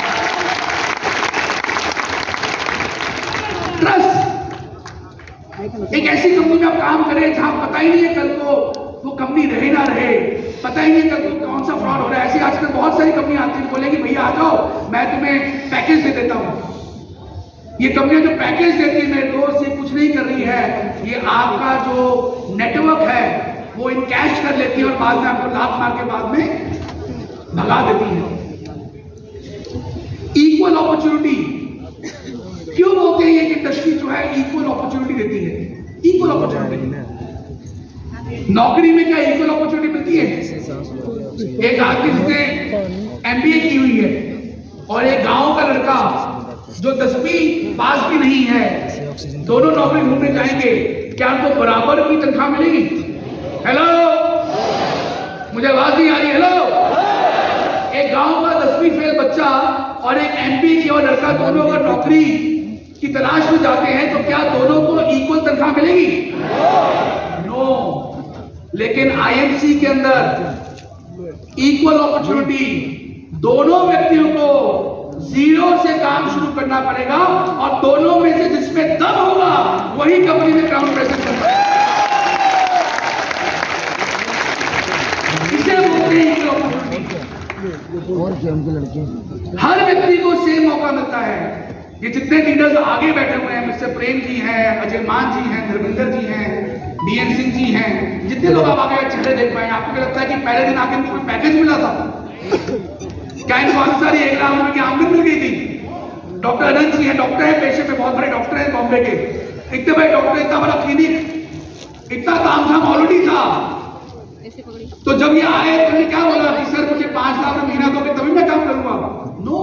ट्रस्ट। एक ऐसी कंपनी में आप काम करें जहां पता ही नहीं है कल को वो कंपनी रहे ना रहे, पता ही नहीं कल को कौन सा फ्रॉड हो रहा है। ऐसी आजकल बहुत सारी कंपनी आती है, बोलेगी भैया आ जाओ मैं तुम्हें पैकेज दे देता हूं। ये कंपनियां जो पैकेज देती है मेरे दोस्त, ये कुछ नहीं कर रही है, ये आपका जो नेटवर्क है वो इनकैश कर लेती है और बाद में आपको लात मार के बाद में भगा देती है। इक्वल अपॉर्चुनिटी क्यों बोलते हैं? ये इंडस्ट्री जो है इक्वल अपॉर्चुनिटी देती है। इक्वल अपॉर्चुनिटी, नौकरी में क्या इक्वल अपॉर्चुनिटी मिलती है? एक आदमी जिसने एमबीए की हुई है और एक गांव का लड़का जो 10वीं पास भी नहीं है, दोनों नौकरी ढूंढने जाएंगे, क्या उनको बराबर की तनख्वाह मिलेगी? हेलो, मुझे आवाज नहीं आ रही? हेलो, एक गांव का 10वीं फेल बच्चा और एक एमपी की और लड़का, दोनों अगर नौकरी की तलाश में जाते हैं तो क्या दोनों को इक्वल तनख्वाह मिलेगी? नो। लेकिन आईएमसी के अंदर इक्वल अपॉर्चुनिटी, दोनों व्यक्तियों को जीरो से काम शुरू करना पड़ेगा और दोनों में से जिसमें दम होगा वही कंपनी में ग्राउंड प्रेजेंट करना है। इसे बोलते हैं इक्वल अपॉर्चुनिटी। हर व्यक्ति को सेम मौका मिलता है। ये जितने लीडर्स आगे बैठे हुए हैं, मिस्टर प्रेम जी हैं, अजय मान जी हैं, धर्मेंद्र जी हैं, डीएन सिंह जी हैं, जितने लोग आप आगे चेहरे देख पाए, आपको क्या लगता है कि पहले दिन आके इनको कोई पैकेज मिला था? क्या इनको अनुसार 1 लाख रुपए की आमदनी मिल गई थी? डॉक्टर अनंत जी हैं, डॉक्टर है पेशे पे, बहुत बड़े डॉक्टर हैं बॉम्बे के, इतने बड़े डॉक्टर, इतना बड़ा क्लिनिक, इतना तामझाम ऑलरेडी था। तो जब ये आए तो क्या बोला कि सर मुझे 5 लाख रुपए महीना दोगे तभी मैं काम करूंगा? नो,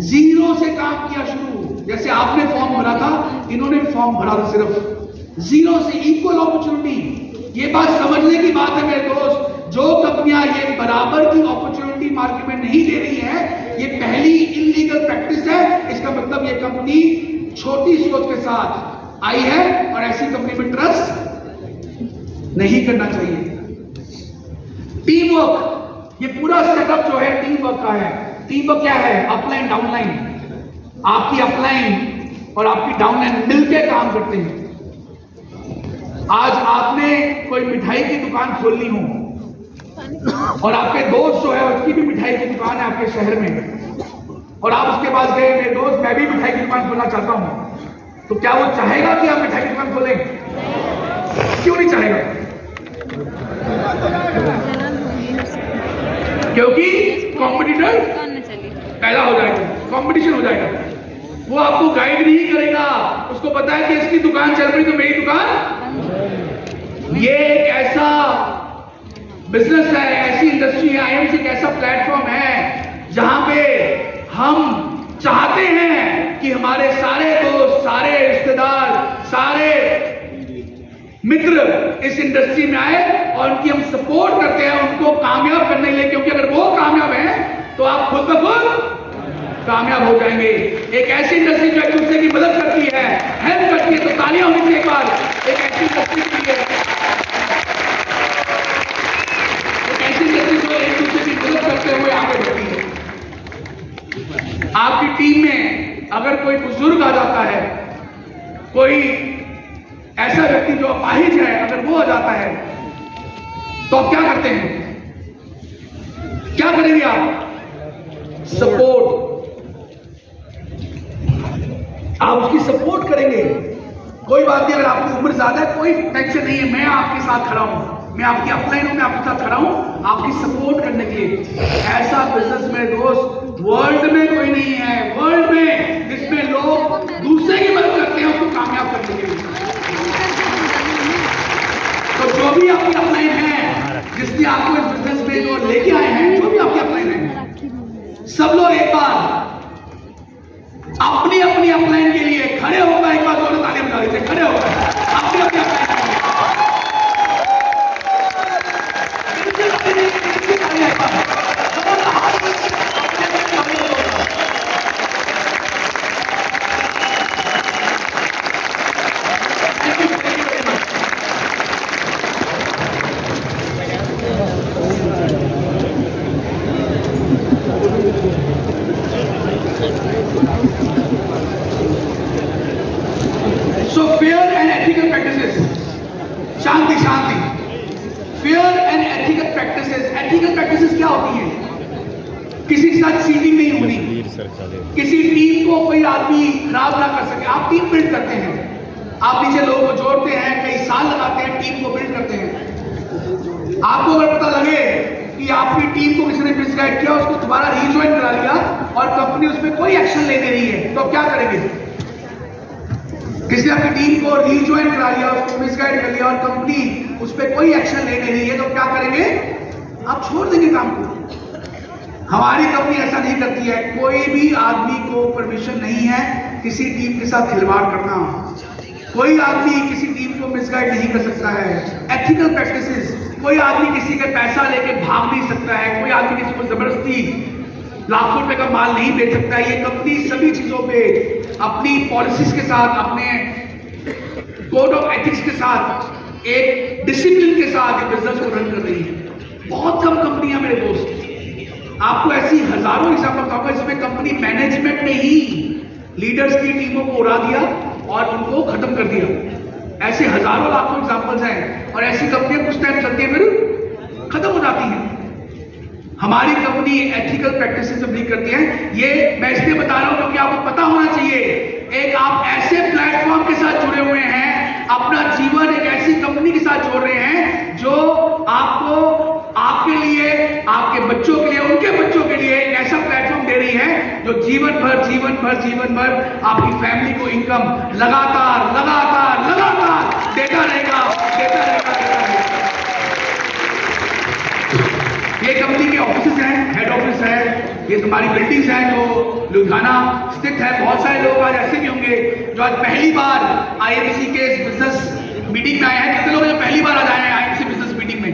जीरो से काम किया शुरू। जैसे आपने फॉर्म भरा था, इन्होंने फॉर्म भरा था, सिर्फ जीरो से इक्वल अपॉर्चुनिटी। ये बात समझने की बात है मेरे दोस्त। जो कंपनियां ये बराबर की अपॉर्चुनिटी मार्केट में नहीं दे रही है, ये पहली इलीगल प्रैक्टिस है। इसका मतलब ये कंपनी छोटी सोच के साथ आई है और ऐसी कंपनी में ट्रस्ट नहीं करना चाहिए। टीम वर्क, ये पूरा सेटअप जो है टीम वर्क का है। टीम वर्क क्या है? अपलाइन डाउनलाइन, आपकी अपलाइन और आपकी डाउनलाइन मिलकर काम करते हैं। आज आपने कोई मिठाई की दुकान खोलनी हो और आपके दोस्त जो है उसकी भी मिठाई की दुकान है आपके शहर में, और आप उसके पास गए, मेरे दोस्त मैं भी मिठाई की दुकान खोलना चाहता हूं, तो क्या वो चाहेगा कि आप मिठाई की दुकान खोलें? क्यों नहीं चाहेगा? क्योंकि कॉम्पिटिटर पैदा हो जाएगा, कंपटीशन हो जाएगा। वो आपको गाइड नहीं करेगा, उसको पता है कि इसकी दुकान चल रही तो मेरी दुकान। ये एक ऐसा बिजनेस है, ऐसी इंडस्ट्री है, आईएमसी एक ऐसा प्लेटफॉर्म है जहां पे हम चाहते हैं कि हमारे सारे दोस्त, सारे रिश्तेदार, सारे मित्र इस इंडस्ट्री में आए और उनकी हम सपोर्ट करते हैं उनको कामयाब करने के लिए, क्योंकि अगर वो कामयाब हैं तो आप खुद ब खुद कामयाब हो जाएंगे। एक ऐसी इंडस्ट्री जो एक दूसरे की मदद करती है, हेल्प करती है, तो तालियां होनी चाहिए एक बार एक ऐसी इंडस्ट्री के लिए, एक ऐसी इंडस्ट्री जो एक दूसरे की मदद करते हुए आगे बढ़ती है। आपकी टीम में अगर कोई बुजुर्ग आ जाता है, कोई ऐसा व्यक्ति जो अपाहिज है, अगर वो आ जाता है तो आप क्या करते हैं? क्या करेंगे आप? सपोर्ट। आप उसकी सपोर्ट करेंगे। कोई बात नहीं, अगर आपकी उम्र ज्यादा है कोई टेंशन नहीं है, मैं आपके साथ खड़ा हूं, मैं आपकी अपलाइन हूं, मैं आपके साथ खड़ा हूं आपकी सपोर्ट करने के लिए। ऐसा बिजनेस मेरे दोस्त वर्ल्ड में कोई नहीं है, वर्ल्ड में, जिसमें लोग दूसरे की मदद करते हैं उसको कामयाब करने के लिए। तो जो भी आपकी अपलाइन है, जिसने आपको इस बिजनेस में जो लेके आए हैं, जो भी आपकी अपलाइन है, सब लोग एक बार अपनी अपनी अपलाइन के लिए खड़े होकर एक बार जोर तालियां बजा दीजिए। खड़े होकर अपनी अपनी upline fair and ethical practices, Shanti Shanti, fair and ethical practices. Ethical practices क्या होती हैं? किसी के साथ चीटिंग नहीं होनी, किसी टीम को कोई आदमी खराब ना कर सके। आप टीम बिल्ड करते हैं, आप नीचे लोगों को जोड़ते हैं, कई साल लगाते हैं, टीम को बिल्ड करते हैं। आपको अगर पता लगे कि आपकी टीम को किसी ने मिसगाइड किया, उसको दोबारा रीज्वाइन करा लिया और कंपनी उसमें कोई एक्शन ले दे रही है, तो आप क्या करेंगे? किसी आपकी टीम को रीज्वाइन करा लिया, उसको मिसगाइड कर लिया और कंपनी उस पर कोई एक्शन ले नहीं रही है, तो क्या करेंगे? आप छोड़ देंगे काम को। हमारी कंपनी ऐसा नहीं करती है। कोई भी आदमी को परमिशन नहीं है किसी टीम के साथ खिलवाड़ करना। कोई आदमी किसी टीम को मिसगाइड नहीं कर सकता है। एथिकल प्रैक्टिसेस, कोई आदमी किसी का पैसा लेके भाग नहीं सकता है, कोई आदमी किसी को जबरदस्ती लाखों रुपए का माल नहीं बेच सकता है। ये कंपनी सभी चीजों पे अपनी पॉलिसीज के साथ, अपने कोड ऑफ एथिक्स के साथ, एक डिसिप्लिन के साथ बिजनेस को रन कर रही है। बहुत कम कंपनियां मेरे दोस्त, आपको ऐसी हजारों एग्जाम्पल बताऊंगा जिसमें कंपनी मैनेजमेंट ने ही लीडर्स की टीमों को उड़ा दिया और उनको खत्म कर दिया। ऐसे हजारों लाखों एग्जाम्पल्स हैं और ऐसी कंपनियां कुछ टाइम चलती है फिर खत्म हो जाती हैं। हमारी कंपनी एथिकल प्रैक्टिसेस अपनी करती है। ये मैं इसलिए बता रहा हूं क्योंकि आपको पता होना चाहिए, एक आप ऐसे प्लेटफॉर्म के साथ जुड़े हुए हैं, अपना जीवन एक ऐसी कंपनी के साथ जोड़ रहे हैं जो आपको, आपके लिए, आपके बच्चों के लिए, उनके बच्चों के लिए एक ऐसा प्लेटफॉर्म दे रही है जो जीवन भर आपकी फैमिली को इनकम लगातार लगातार लगातार देता रहेगा, देता रहेगा, देता रहेगा। ये कंपनी के ऑफिसेज हैं, हेड ऑफिस है, ये तुम्हारी बिल्डिंग्स हैं जो लुधियाना स्थित है। बहुत सारे लोग आज ऐसे भी होंगे जो आज पहली बार आईएमसी के बिजनेस मीटिंग में आए हैं। कितने लोग जो पहली बार आज आए हैं आईएमसी बिजनेस मीटिंग में?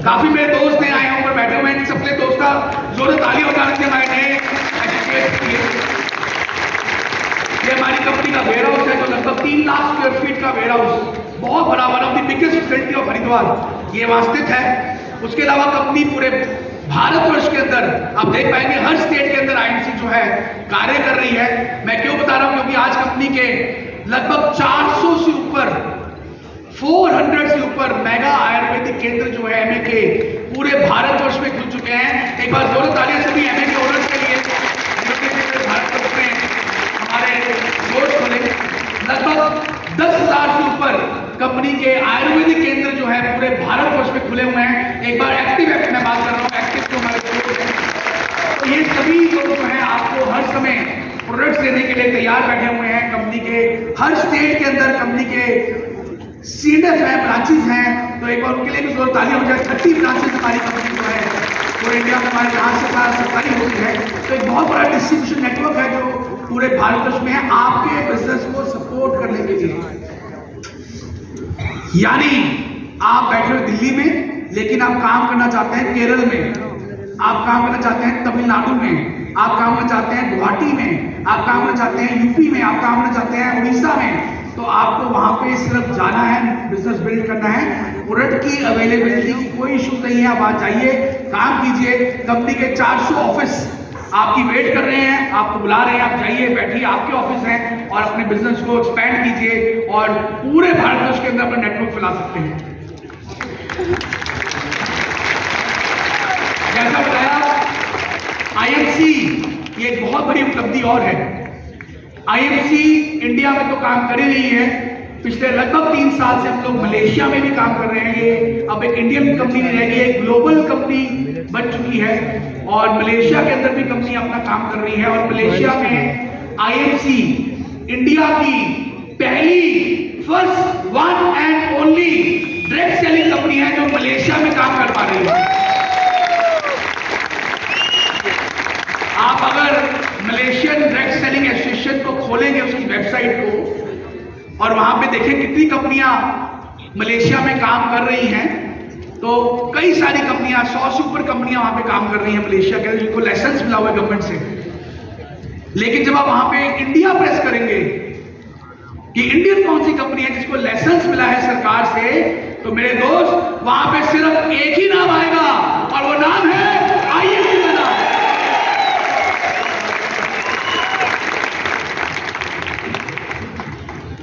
काफी मेरे दोस्त हैं आए हैं, ऊपर बैठे हुए हैं। सबके दोस्त का जोर तालियां बजा रहे थे हमारे नए एसोसिएट्स के लिए। ये हमारी कंपनी का वेयर हाउस है जो लगभग 3 लाख स्क्वायर फीट का वेयर हाउस, बहुत बड़ा, one of the biggest facility of Haridwar, ये वहां स्थित है। उसके अलावा कंपनी पूरे भारतवर्ष के अंदर आप देख पाएंगे हर स्टेट के अंदर आईएमसी जो है कार्य कर रही है। मैं क्यों बता रहा हूं? क्योंकि आज कंपनी के लगभग 400 से ऊपर, 400 से ऊपर मेगा आयुर्वेदिक केंद्र जो है एमए के पूरे भारतवर्ष में खुल चुके हैं। एक बार जोर तालियां सभी एमए के ओनर्स के लिए जो भारतवर्ष में हमारे रोड खोले। लगभग 10,000 से ऊपर कंपनी के आयुर्वेदिक केंद्र जो है पूरे भारतवर्ष में खुले हुए हैं। एक बार एक्टिव मैं बात कर रहा हूँ, एक्टिव जो हमारे लोग हैं, तो ये सभी लोग जो है आपको हर समय प्रोडक्ट्स देने के लिए तैयार बैठे हुए हैं। कंपनी के हर स्टेट के अंदर कंपनी के सीडएफ है, ब्रांचेस हैं, तो एक बार उनके लिए भी जोर तालियां हो जाए। 30 ब्रांचेस हमारी कंपनी जो है पूरे इंडिया में हमारे जहाँ से सारा सरकारी होती है, तो एक बहुत बड़ा डिस्ट्रीब्यूशन नेटवर्क है जो पूरे भारतवर्ष में है आपके बिजनेस को सपोर्ट करने के लिए। यानी आप बैठे हो दिल्ली में, लेकिन आप काम करना चाहते हैं केरल में, आप काम करना चाहते हैं तमिलनाडु में, आप काम करना चाहते हैं गुवाहाटी में, आप काम करना चाहते हैं यूपी में, आप काम करना चाहते हैं उड़ीसा में, तो आपको वहां पे सिर्फ जाना है, बिजनेस बिल्ड करना है। प्रोडक्ट की अवेलेबिलिटी की कोई इशू नहीं है, आप आ जाइए, काम कीजिए। कंपनी के 400 ऑफिस आपकी वेट कर रहे हैं, आपको बुला रहे हैं, आप जाइए, बैठिए, आपके ऑफिस हैं और अपने बिजनेस को एक्सपैंड कीजिए और पूरे भारतवर्ष के अंदर अपना नेटवर्क फैला सकते हैं। जैसा बताया, आईएमसी ये एक बहुत बड़ी उपलब्धि और है। आईएमसी इंडिया में तो काम कर ही रही है, पिछले लगभग 3 साल से हम लोग मलेशिया में भी काम कर रहे हैं। ये अब एक इंडियन कंपनी नहीं रहेगी, एक ग्लोबल कंपनी बन चुकी है और मलेशिया के अंदर भी कंपनी अपना काम कर रही है। और मलेशिया में आईएमसी इंडिया की पहली first one and only direct selling company है जो मलेशिया में काम कर पा रही है। आप अगर मलेशियन डायरेक्ट सेलिंग एसोसिएशन को खोलेंगे, उसकी वेबसाइट को, और वहां पे देखें कितनी कंपनियां मलेशिया में काम कर रही हैं, तो कई सारी कंपनियां, 100 से ऊपर कंपनियां वहां पे काम कर रही हैं मलेशिया के, जिनको लाइसेंस मिला हुआ है गवर्नमेंट से। लेकिन जब आप वहां पे इंडिया प्रेस करेंगे कि इंडियन कौन सी कंपनी है जिसको लाइसेंस मिला है सरकार से, तो मेरे दोस्त वहां पे सिर्फ एक ही नाम आएगा और वो नाम है आईएमसी का नाम।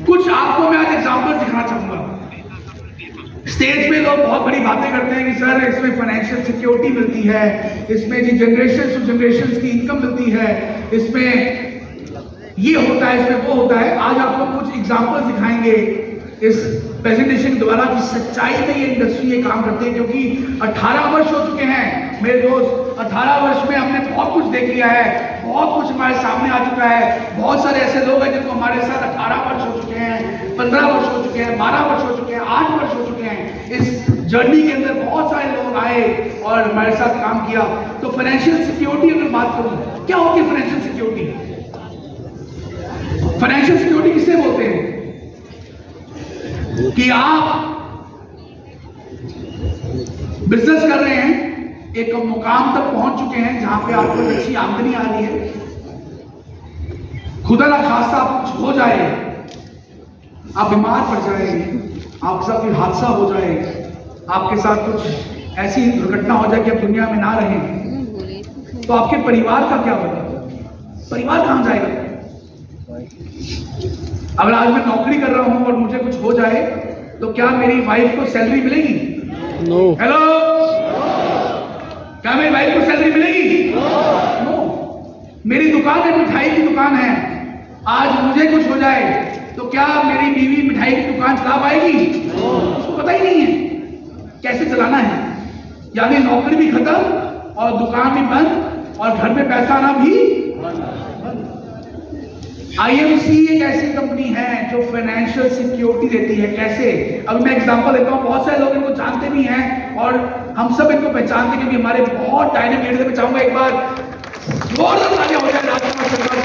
कुछ आपको मैं आज एग्जांपल दिखाना चाहूंगा। स्टेज पे लोग बहुत बड़ी बातें करते हैं कि सर इसमें फाइनेंशियल सिक्योरिटी मिलती है, इसमें जी जनरेशन टू जनरेशन की इनकम मिलती है, इसमें ये होता है, इसमें वो होता है। आज आपको कुछ एग्जांपल्स दिखाएंगे इस प्रेजेंटेशन द्वारा कि सच्चाई में ये इंडस्ट्री ये काम करती है। क्योंकि 18 वर्ष हो चुके हैं मेरे दोस्त, 18 वर्ष में हमने बहुत कुछ देख लिया है, बहुत कुछ हमारे सामने आ चुका है। बहुत सारे ऐसे लोग हैं जिनको हमारे साथ 18 वर्ष हो चुके हैं, 15 वर्ष हो चुके हैं, 12 वर्ष हो चुके हैं, 8 वर्ष हो चुके हैं। इस जर्नी के अंदर बहुत सारे लोग आए और हमारे साथ काम किया। तो फाइनेंशियल सिक्योरिटी अगर बात करूं, क्या होती है फाइनेंशियल सिक्योरिटी? फाइनेंशियल सिक्योरिटी किसे बोलते हैं? कि आप बिजनेस कर रहे हैं, एक मुकाम तक पहुंच चुके हैं जहां पे आपको अच्छी आमदनी आ रही है, खुदा ना खास्ता कुछ हो जाए, आप बीमार पड़ जाए, आपके साथ कोई हादसा हो जाए, आपके साथ कुछ ऐसी दुर्घटना हो जाए कि आप दुनिया में ना रहें, तो आपके परिवार का क्या होगा? परिवार कहां जाएगा? अगर आज मैं नौकरी कर रहा हूं और मुझे कुछ हो जाए तो क्या मेरी वाइफ को सैलरी मिलेगी? नो। हेलो, क्या मेरी वाइफ को सैलरी मिलेगी? नो। मेरी दुकान है, मिठाई की दुकान है, आज मुझे कुछ हो जाए तो क्या मेरी बीवी मिठाई की दुकान चला पाएगी? उसको पता ही नहीं है कैसे चलाना है। यानी नौकरी भी खत्म और दुकान भी बंद और घर में पैसा आना भी बंद। आईएमसी एक ऐसी कंपनी है जो फाइनेंशियल सिक्योरिटी देती है। कैसे? अब मैं एग्जांपल देता हूं, बहुत सारे लोग इनको जानते भी हैं और हम सब इनको पहचानते हैं क्योंकि हमारे बहुत डायनेमिक लीडर में चाहूंगा एक बार जोरदार तालियां हो जाए राजकुमार शर्मा जी।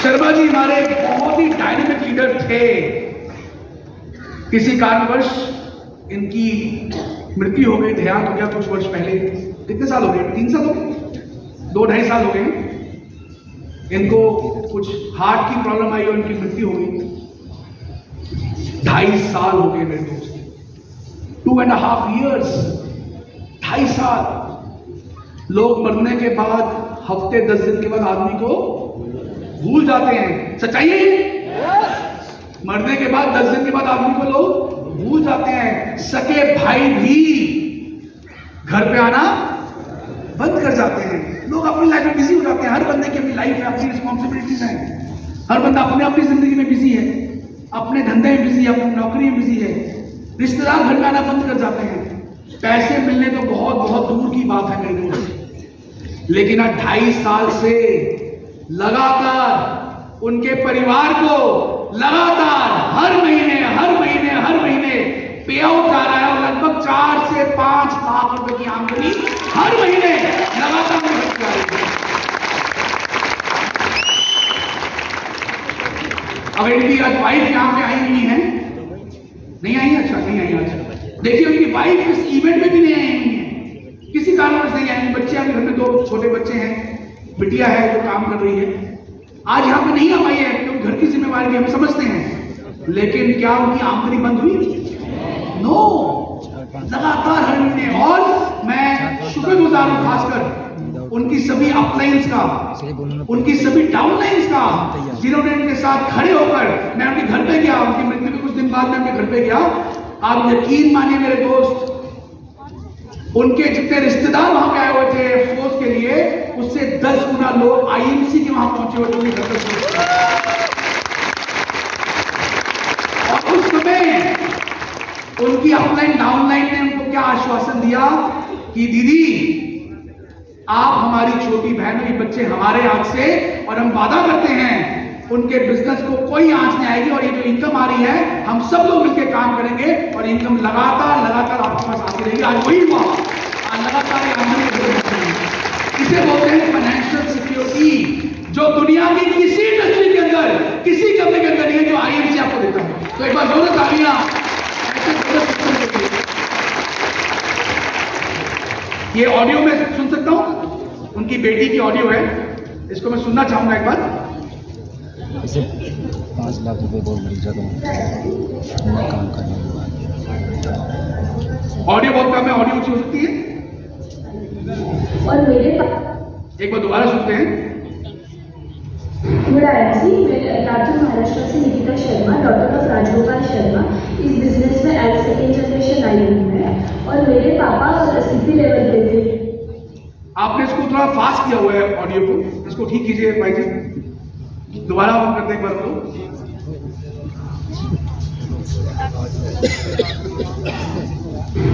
शर्मा जी हमारे बहुत ही डायनेमिक लीडर थे। किसी कारणवश इनकी मृत्यु हो गई, देहांत हो गया कुछ वर्ष पहले। कितने साल हो गए? 3 साल हो गए, 2-2.5 साल हो गए। इनको कुछ हार्ट की प्रॉब्लम आई और इनकी मृत्यु हो गई। 2.5 साल हो गए मेरे दोस्त, 2.5 years, 2.5 साल। लोग मरने के बाद हफ्ते 10 दिन के बाद आदमी को भूल जाते हैं। सच्चाई है ये? मरने के बाद 10 दिन के बाद आदमी को लोग भूल जाते हैं। सके भाई भी घर पे आना बंद कर जाते हैं। लोग अपनी लाइफ में बिजी हो जाते हैं। हर बंदे की अपनी लाइफ है, अपनी रिस्पॉन्सिबिलिटीज हैं। हर बंदा अपने अपनी जिंदगी में बिजी है, अपने धंधे में बिजी है, अपनी नौकरी में बिजी है। रिश्तेदार घर में आना बंद कर जाते हैं। पैसे मिलने तो बहुत बहुत दूर की बात है मेरे दोस्त। लेकिन 2.5 साल से लगातार उनके परिवार को लगातार हर महीने पे आउट जा रहा है और लगभग 4 से 5 लाख रुपए की आमदनी हर महीने लगातार बढ़ती जा रही है। अगर इनकी आज वाइफ यहाँ पे आई हुई है, नहीं आई? अच्छा, नहीं आई। अच्छा, देखिए उनकी वाइफ इस इवेंट में भी नहीं आई हुई है, किसी कारणवश नहीं आई। बच्चे अभी घर में 2 छोटे बच्चे हैं, बिटिया है जो काम कर रही है, आज यहाँ पे नहीं आ पाई है क्योंकि घर की जिम्मेवारी भी हम समझते हैं। लेकिन क्या उनकी आमदनी बंद हुई? नो, लगातार हर महीने। और मैं शुक्रगुजार हूँ खासकर उनकी सभी अपलाइंस का, उनकी सभी डाउनलाइंस का, जिन्होंने इनके साथ खड़े होकर, मैं उनके घर पे गया, उनकी मृत्यु के कुछ दिन बाद मैं उनके घर पे गया। आप यकीन मानिए मेरे दोस्त, उनके जितने रिश्तेदार वहां पे आए हुए थे अफसोस के लिए, उससे 10 गुना लोग आईएमसी के वहां पहुंचे हुए थे। और उस समय उनकी अपलाइन डाउनलाइन ने उनको क्या आश्वासन दिया कि दीदी आप हमारी छोटी बहनों के बच्चे हमारे हाथ से, और हम वादा करते हैं उनके बिजनेस को कोई आंच नहीं आएगी, और ये जो इनकम आ रही है हम सब लोग मिलकर काम करेंगे और इनकम लगातार आपके पास आती रहेगी। आज वही हुआ, लगातार इसे बोलते हैं फाइनेंशियल सिक्योरिटी, जो दुनिया की किसी इंडस्ट्री के अंदर, किसी कंपनी के अंदर नहीं है, जो आईएमसी आपको देता है। तो एक बार जोरदार तालियां ऐसे। ये ऑडियो में सुन सकता हूं, उनकी बेटी की ऑडियो है, इसको मैं सुनना चाहूंगा एक बार। इसे 5 लाख रुपए बहुत मिल जाता हूँ काम करने के बाद। ऑडियो बहुत कम है, ऑडियो ऊंची हो सकती है। और मेरे एक बार दोबारा सुनते हैं। गुड आईएमसी, मैं लातूर महाराष्ट्र से निकिता शर्मा, डॉटर ऑफ राजगोपाल शर्मा, इस बिजनेस में एज 2nd जनरेशन आई हूँ मैं। और मेरे पापा सीपी लेवल पे थे। आपने इसको थोड़ा फास्ट किया हुआ है ऑडियो को, इसको ठीक कीजिए भाई जी, दोबारा ऑन करते एक बार को।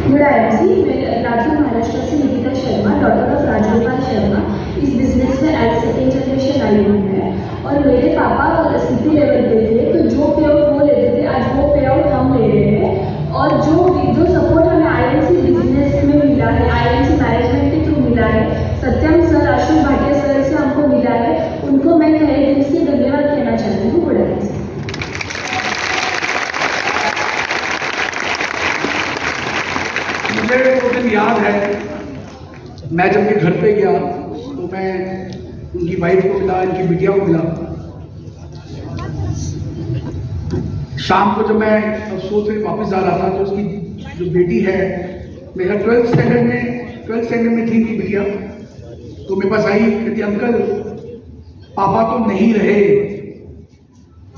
गुड आईएमसी, मैं लातूर महाराष्ट्र से निकिता शर्मा, डॉटर ऑफ राजगोपाल शर्मा, इस बिजनेस में एज 2nd जनरेशन आई हूँ मैं। और मेरे पापा सीपी लेवल पे थे, तो जो पे आउट वो लेते थे, आज वो पे आउट हम ले रहे हैं। और जो सपोर्ट हमें आईएमसी बिजनेस में मिला है, आईएमसी मैनेजमेंट के थ्रू मिला है, सत्यम सर, अशोक भाटिया सर से हमको मिला है, उनको मैं तहे दिल से धन्यवाद कहना चाहती हूँ। Good IMC. मुझे वो दिन याद है, मैं जब उनके घर पे गया तो मैं उनकी वाइफ को मिला, इनकी बिटिया को मिला। शाम को जब मैं अफसोस से वापस जा रहा था तो उसकी जो बेटी है, मेरा 12th स्टैंडर्ड में थी इनकी बिटिया, तो मेरे पास आई, कहती अंकल पापा तो नहीं रहे,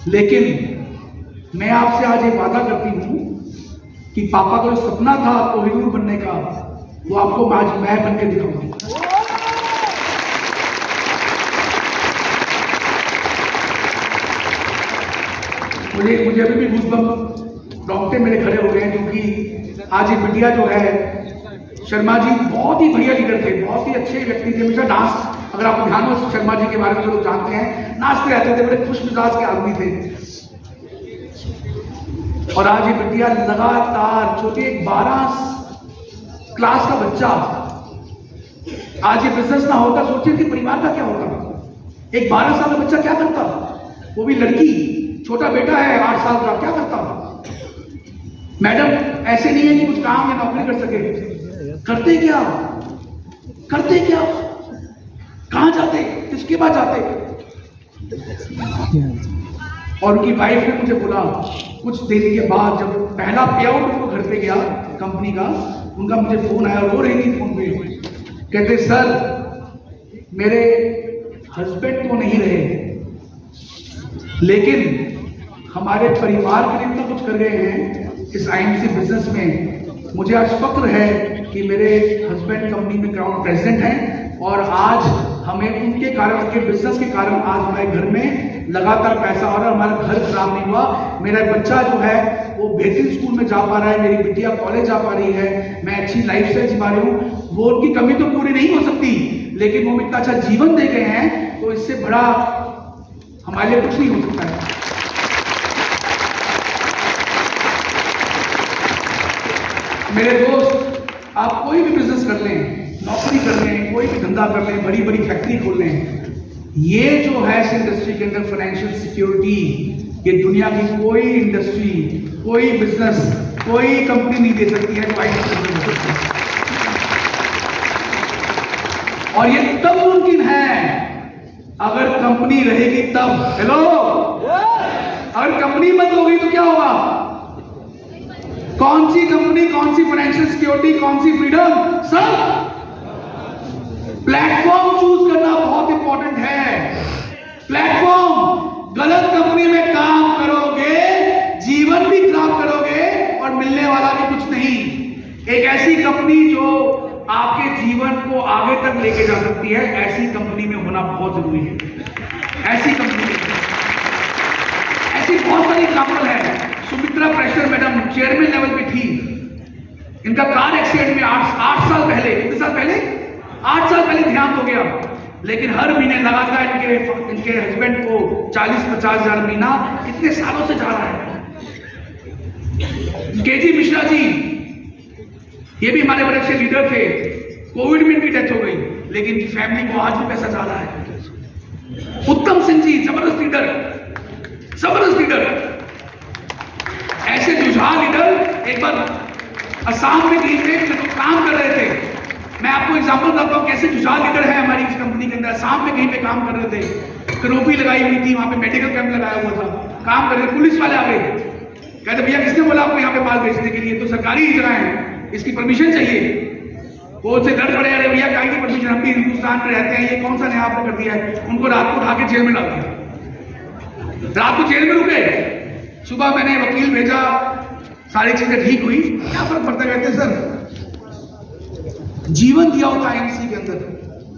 लेकिन मैं आपसे आज ये वादा करती हूँ कि पापा का जो सपना था कोहिनूर बनने का, वो आपको आज मैं बन के दिखाऊंगी। मुझे अभी भी गूज़बम्प रोंगटे मेरे खड़े हो गए हैं, क्योंकि आज ये बिटिया जो है, शर्मा जी बहुत ही बढ़िया लीडर थे, बहुत ही अच्छे व्यक्ति थे। हमेशा डांस, अगर आप ध्यान हो शर्मा जी के बारे में जो लोग जानते हैं, नाचते रहते थे, बड़े खुश मिजाज के आदमी थे। और आज ये बिटिया लगातार, छोटी एक 12 क्लास का बच्चा, आज ये बिजनेस ना होता, सोचिए कि परिवार का क्या होता। एक 12 साल का बच्चा क्या करता, वो भी लड़की, छोटा बेटा है 8 साल का, क्या करता। मैडम ऐसे नहीं है कि कुछ काम या नौकरी कर सके, करते क्या, कहां जाते, किसके पास जाते। और उनकी वाइफ ने मुझे बोला कुछ दिन के बाद, जब पहला पे आउट उनको घर पे गया कंपनी का, उनका मुझे फोन आया, रो रही थी फोन पे, कहते सर मेरे हस्बैंड तो नहीं रहे, लेकिन हमारे परिवार के लिए इतना कुछ कर गए हैं इस आईएमसी बिजनेस में। मुझे आज फक्र है कि मेरे हस्बैंड कंपनी में ग्राउंड प्रेसिडेंट हैं, और आज हमें उनके कारण, उनके बिजनेस के कारण आज हमारे घर में लगातार पैसा आ रहा है, हमारा घर खराब नहीं हुआ। मेरा बच्चा जो है वो बेहतरीन स्कूल में जा पा रहा है, मेरी बिटिया कॉलेज जा पा रही है, मैं अच्छी लाइफ स्टाइल जी पा रही हूँ। वो उनकी कमी तो पूरी नहीं हो सकती, लेकिन वो इतना अच्छा जीवन दे गए हैं, तो इससे बड़ा हमारे लिए कुछ नहीं हो सकता है। मेरे दोस्त, आप कोई भी बिजनेस कर लें, नौकरी कर लें, कोई भी धंधा कर लें, बड़ी बड़ी फैक्ट्री खोल लें, ये जो है इस इंडस्ट्री के अंदर फाइनेंशियल सिक्योरिटी, ये दुनिया की कोई इंडस्ट्री, कोई बिजनेस, कोई कंपनी नहीं दे सकती है जो आईटी सेक्टर में सकती है। और ये तब मुमकिन है अगर कंपनी रहेगी तब। हेलो, अगर कंपनी बंद होगी तो क्या होगा? कौन सी कंपनी, कौन सी फाइनेंशियल सिक्योरिटी, कौन सी फ्रीडम? सब प्लेटफॉर्म चूज करना बहुत इंपॉर्टेंट है। प्लेटफॉर्म, गलत कंपनी में काम करोगे जीवन भी खराब करोगे और मिलने वाला भी कुछ नहीं। एक ऐसी कंपनी जो आपके जीवन को आगे तक लेके जा सकती है, ऐसी कंपनी में होना बहुत जरूरी है। ऐसी कंपनी, ऐसी बहुत सारी एग्जाम्पल है। Sumitra pressure madam chairman level पे थी, इनका कार एक्सीडेंट में 8 साल पहले, कितने साल पहले? 8 साल पहले देहांत हो गया, लेकिन हर महीने लगातार इनके हस्बैंड को 40-50 हजार महीना कितने सालों से जा रहा है। केजी मिश्रा जी, ये भी हमारे बड़े अच्छे लीडर थे, कोविड में इनकी डेथ हो गई, लेकिन इनकी फैमिली को आज भी पैसा जा रहा है। उत्तम सिंह जी, जबरदस्त लीडर, जबरदस्त लीडर। ऐसे जुझार लीडर एक बार असम में कहीं पे काम कर रहे थे। मैं आपको एग्जांपल बताता हूँ कैसे जुझार लीडर है हमारी इस कंपनी के अंदर। असम में कहीं पे काम कर रहे थे, कनोपी लगाई हुई थी, वहां पे मेडिकल कैंप लगाया हुआ था, काम कर रहे थे। पुलिस वाले आ गए, कहते भैया किसने बोला आपको यहाँ पे माल बेचने के लिए? तो सरकारी इजरा है, इसकी परमिशन चाहिए। वो से लड़ पड़े, अरे भैया क्या की परमिशन, हम भी हिंदुस्तान में रहते हैं, ये कौन सा नया आपने कर दिया है? उनको रात को उठा के जेल में डाल दिया, रात को जेल में रुके। सुबह मैंने वकील भेजा, सारी चीजें ठीक हुई। क्या फर्क पड़ता है? कहते सर जीवन दिया होता है आईएमसी के अंदर,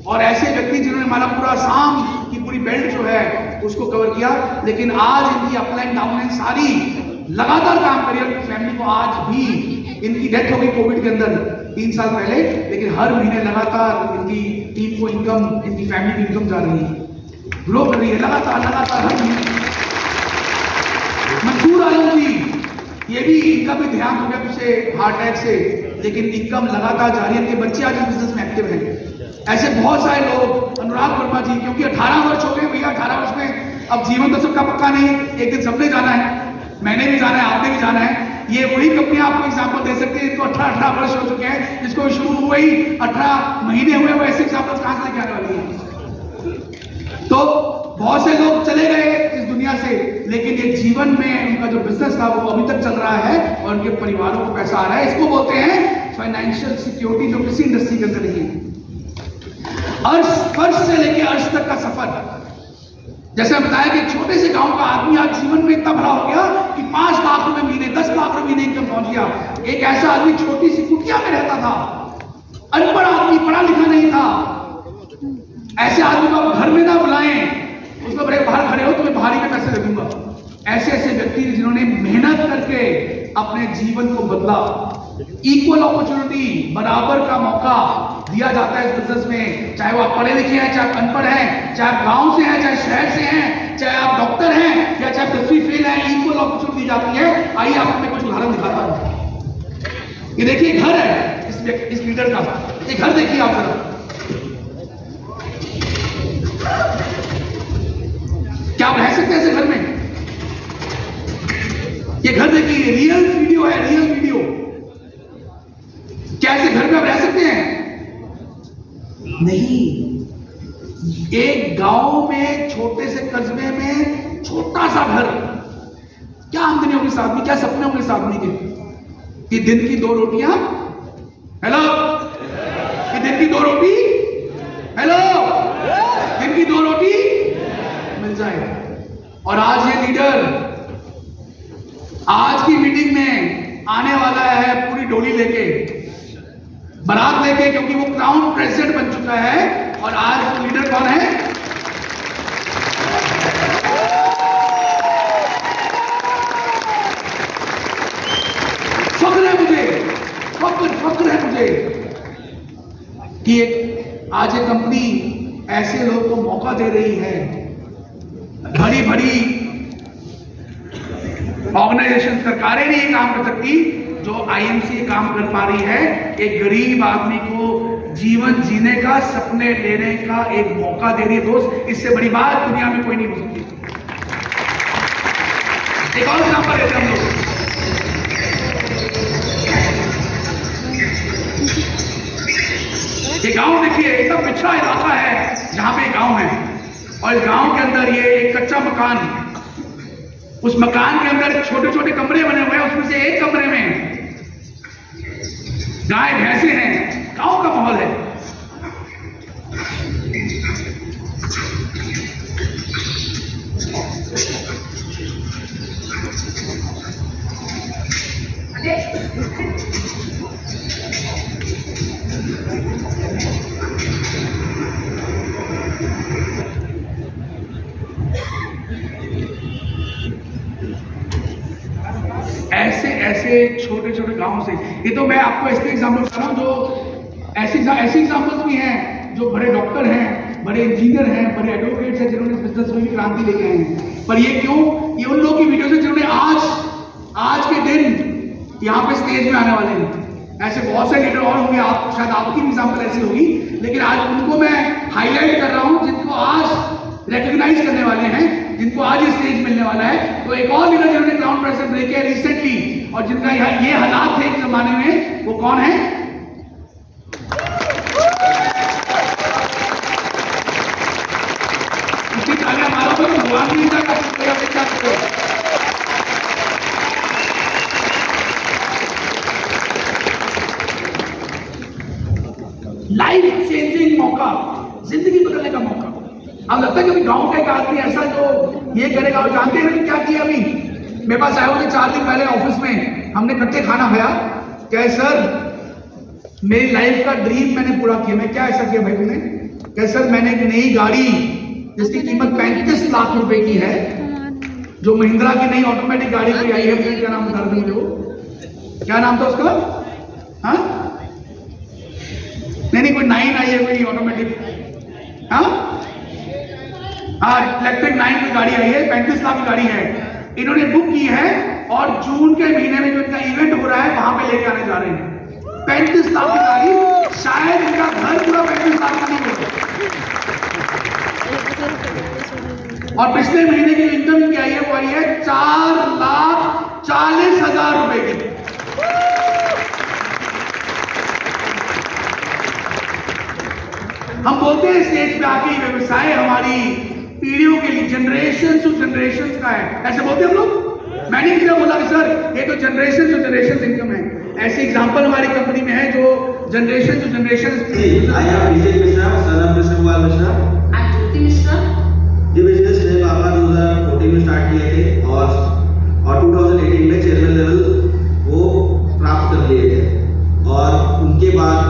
और ऐसे व्यक्ति जिन्होंने हमारा पूरा आसाम की पूरी बेल्ट जो है उसको कवर किया, लेकिन आज इनकी अपलाइन डाउनलाइन सारी लगातार काम करी। उनकी फैमिली को आज भी, इनकी डेथ हो गई कोविड के अंदर 3 साल पहले, लेकिन हर महीने लगातार इनकी टीम को इनकम, इनकी फैमिली की इनकम जा रही है, ग्रो कर रही है लगातार हर महीने। मंसूर आलम जी, ये भी, इनका भी ध्यान हो गया पीछे हार्ट अटैक से, लेकिन इनकम लगातार जारी है। इनके बच्चे आज बिजनेस में एक्टिव हैं। ऐसे बहुत सारे लोग, अनुराग वर्मा जी, क्योंकि 18 वर्ष हो गए भैया, 18 वर्ष में अब जीवन तो सबका पक्का नहीं, एक दिन सबने जाना है, मैंने भी जाना है, आपने भी जाना है। ये वही कंपनियां आपको एग्जाम्पल दे सकती है जिनको 18 वर्ष हो चुके हैं, जिसको शुरू हुए ही 18 महीने हुए, वो ऐसे एग्जाम्पल कहां से लेके आने वाली है? तो बहुत से लोग चले गए इस दुनिया से, लेकिन ये जीवन में उनका जो बिजनेस था वो अभी तक चल रहा है और उनके परिवारों को पैसा आ रहा है। इसको बोलते हैं फाइनेंशियल सिक्योरिटी, जो किसी इंडस्ट्री के अंदर नहीं है। फर्श से लेके अर्श तक का सफर, जैसे बताया कि छोटे से गांव का आदमी आज जीवन में इतना बड़ा हो गया कि 5 लाख रुपए महीने, 10 लाख रुपए महीने इनकम पहुंच गया। एक ऐसा आदमी छोटी सी कुटिया में रहता था, अनपढ़ आदमी, पढ़ा लिखा नहीं था। ऐसे आदमी को आप घर में ना बुलाएं, उसको बड़े बाहर खड़े हो, तुम्हें बाहर ही में पैसे लगूंगा। ऐसे ऐसे व्यक्ति जिन्होंने मेहनत करके अपने जीवन को बदला। इक्वल अपॉर्चुनिटी, बराबर का मौका दिया जाता है इस बिजनेस में, चाहे वो आप पढ़े लिखे हैं, चाहे आप अनपढ़ हैं, चाहे आप गांव से हैं, चाहे शहर से हैं, चाहे आप डॉक्टर हैं या चाहे 10वीं फेल हैं, इक्वल अपॉर्चुनिटी दी जाती है। आइए आपको मैं कुछ उदाहरण दिखाता हूं। ये देखिए घर है इस लीडर का, ये घर देखिए आप जरा, क्या आप रह सकते हैं ऐसे घर में? ये घर देखिए, रियल वीडियो है, रियल वीडियो। क्या ऐसे घर में आप रह सकते हैं? नहीं। एक गांव में छोटे से कस्बे में छोटा सा घर, क्या आमदनी होगी इस आदमी, क्या सपने होंगे इस आदमी के? कि दिन की 2 रोटियां, हेलो, कि दिन की 2 रोटी, हेलो, दिन की 2 रोटी मिल जाए। और आज ये लीडर आज की मीटिंग में आने वाला है पूरी डोली लेके, बारात लेके, क्योंकि वो क्राउन प्रेसिडेंट बन चुका है। और आज लीडर कौन है? फख्र है मुझे, फख्र है मुझे कि आज ये कंपनी ऐसे लोगों को मौका दे रही है। बड़ी बड़ी ऑर्गेनाइजेशन, सरकारें नहीं काम कर सकती जो आईएमसी काम कर पा रही है। एक गरीब आदमी को जीवन जीने का, सपने लेने का एक मौका दे रही है। दोस्त, इससे बड़ी बात दुनिया में कोई नहीं हो सकती। एक और एग्जाम्पल लेते हैं हम लोग। ये गांव देखिए, एकदम पिछड़ा इलाका है जहां पे गांव है, और इस गांव के अंदर ये एक कच्चा मकान, उस मकान के अंदर छोटे छोटे कमरे बने हुए हैं, उसमें से एक कमरे में गाय भैंसे हैं, गांव का माहौल है। ऐसे ऐसे छोटे छोटे गांव से, ये तो मैं आपको ऐसे एग्जाम्पल बता रहा हूँ, जो ऐसे एग्जाम्पल्स भी हैं जो बड़े डॉक्टर हैं, बड़े इंजीनियर हैं, बड़े एडवोकेट्स हैं, जिन्होंने बिजनेस में भी क्रांति लेके आए हैं। पर ये क्यों, ये उन लोगों की वीडियो से जिन्होंने आज के दिन यहाँ पे स्टेज में आने वाले हैं। ऐसे बहुत से लीडर और होंगे, आप शायद आपकी भी एग्जाम्पल ऐसी होगी, लेकिन आज उनको मैं हाईलाइट कर रहा हूँ जिनको आज रिकॉग्नाइज करने वाले हैं, जिनको आज ये स्टेज मिलने वाला है। तो एक और लीडर जिन्होंने ग्राउंड प्रेशर ब्रेक किया रिसेंटली, और जिनका ये हालात थे एक जमाने में, वो कौन है? इसकी तालियां मारो तो भगवान की इच्छा का कोई अपेक्षा करो। लाइफ चेंजिंग मौका, जिंदगी बदलने का मौका। अब लगता है कि गांव का एक आदमी ऐसा जो ये करेगा, और जानते हैं कि क्या किया? अभी मेरे पास आए हुए 4 दिन पहले ऑफिस में, हमने इकट्ठे खाना खाया। क्या सर, मेरी लाइफ का ड्रीम मैंने पूरा किया। मैं क्या ऐसा किया भाई तुमने? क्या सर, मैंने एक नई गाड़ी जिसकी कीमत 35 लाख रुपए की है, जो महिंद्रा की नई ऑटोमेटिक गाड़ी कोई आई है, क्या नाम बता रहे मुझे? वो क्या नाम था उसका? हाँ नहीं, कोई 9 आई है, कोई ऑटोमेटिक, हाँ इलेक्ट्रिक 9 की गाड़ी आई है, 35 लाख की गाड़ी है। इन्होंने बुक की है, और जून के महीने में जो इनका इवेंट हो रहा है वहां पे लेके आने जा रहे हैं। 35 लाख की गाड़ी, शायद इनका घर पूरा 35 लाख का नहीं होगा। और पिछले महीने की इनकम की आई है, वो आई है 4,40,000 रुपए की। हम बोलते हैं स्टेज पे आके व्यवसाय हमारी पीढ़ियों के लिए, जनरेशन टू जनरेशन का है, ऐसे बोलते हम लोग। मैंने कितना बोला कि सर ये तो जनरेशन टू जनरेशन इनकम है। ऐसे एग्जांपल हमारी कंपनी में है जो generation to generation. I am Abhishek Mishra, son of Krishna Kumar Mishra. I am Jyoti Mishra. ये बिजनेस मेरे पापा 2014 में स्टार्ट किए थे, और 2018 में चेयरमैन लेवल वो प्राप्त कर लिए थे, और उनके बाद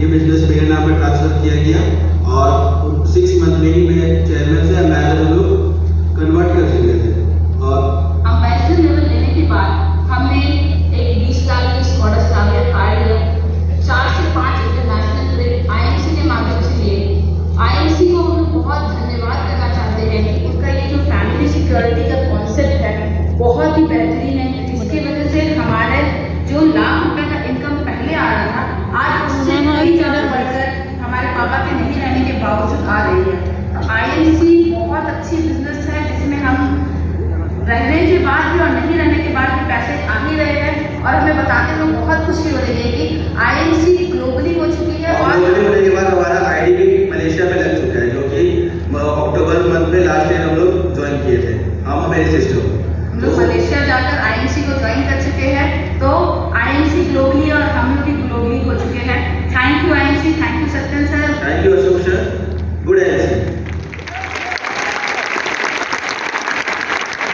ये बिजनेस मेरे नाम पे ट्रांसफर किया गया, और 6 मंथ में ही मैं चेयरमैन से एम्बेसडर लोग कन्वर्ट कर चुके थे। और एम्बेसडर लेवल लेने के बाद हमने एक 20 लाख की स्कॉडा स्लाविया कार लिया, 4 से 5 इंटरनेशनल ट्रिप आईएमसी के माध्यम से लिए। आईएमसी को हम लोग बहुत धन्यवाद करना चाहते हैं कि उनका ये जो फैमिली सिक्योरिटी का कॉन्सेप्ट है बहुत ही बेहतरीन है, जिसकी वजह से हमारे जो लाख रुपए का इनकम पहले आ रहा था, आज उससे कई ज़्यादा बढ़कर हमारे पापा के नहीं रहने के बावजूद आ रही है। तो आईएमसी बहुत अच्छी बिजनेस है, जिसमें हम रहने के बाद भी और नहीं रहने के बाद भी पैसे आ ही रहे हैं, और हमें बताते हुए बहुत खुशी हो रही है कि आईएमसी ग्लोबली हो चुकी है, और ग्लोबली होने के बाद हमारा आईडी भी मलेशिया में लग चुका है, जो कि अक्टूबर मंथ में लास्ट ईयर हम लोग ज्वाइन किए थे, हम मेरे सिस्टर। हम लोग मलेशिया जाकर आईएमसी को ज्वाइन कर चुके हैं। तो आईएमसी ग्लोबली और हम लोग भी ग्लोबली हो चुके हैं। Thank you IMC, thank you Satyan sir, thank you Ashok sir, good IMC.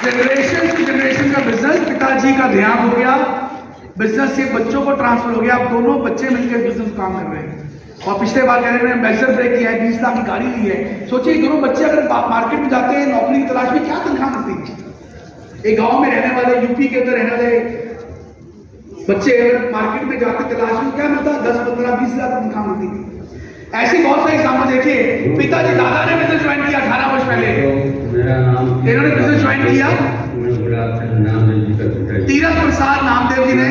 Generation to generation का बिजनेस, पिताजी का ध्यान हो गया, बिजनेस से बच्चों को ट्रांसफर हो गया। अब दोनों बच्चे मिलकर बिजनेस काम कर रहे हैं, और पिछले बार कह रहे हैं एम्बेसडर ब्रेक किया है, 20 लाख की गाड़ी ली है। सोचिए दोनों बच्चे अगर मार्केट में जाते हैं नौकरी की तलाश में, क्या तनख्वाह मिलती है? एक गांव में रहने वाले, यूपी के अंदर रहने वाले बच्चे अगर मार्केट में जाते तलाश में, क्या मिलता? 10, 15, 20 लाख तनख्वाह मिलती थी। ऐसे बहुत सारे एग्जाम्पल देखिए। पिताजी दादा ने बिजनेस ज्वाइन किया 18 वर्ष पहले, इन्होंने बिजनेस ज्वाइन किया। तीरथ प्रसाद नामदेव जी ने,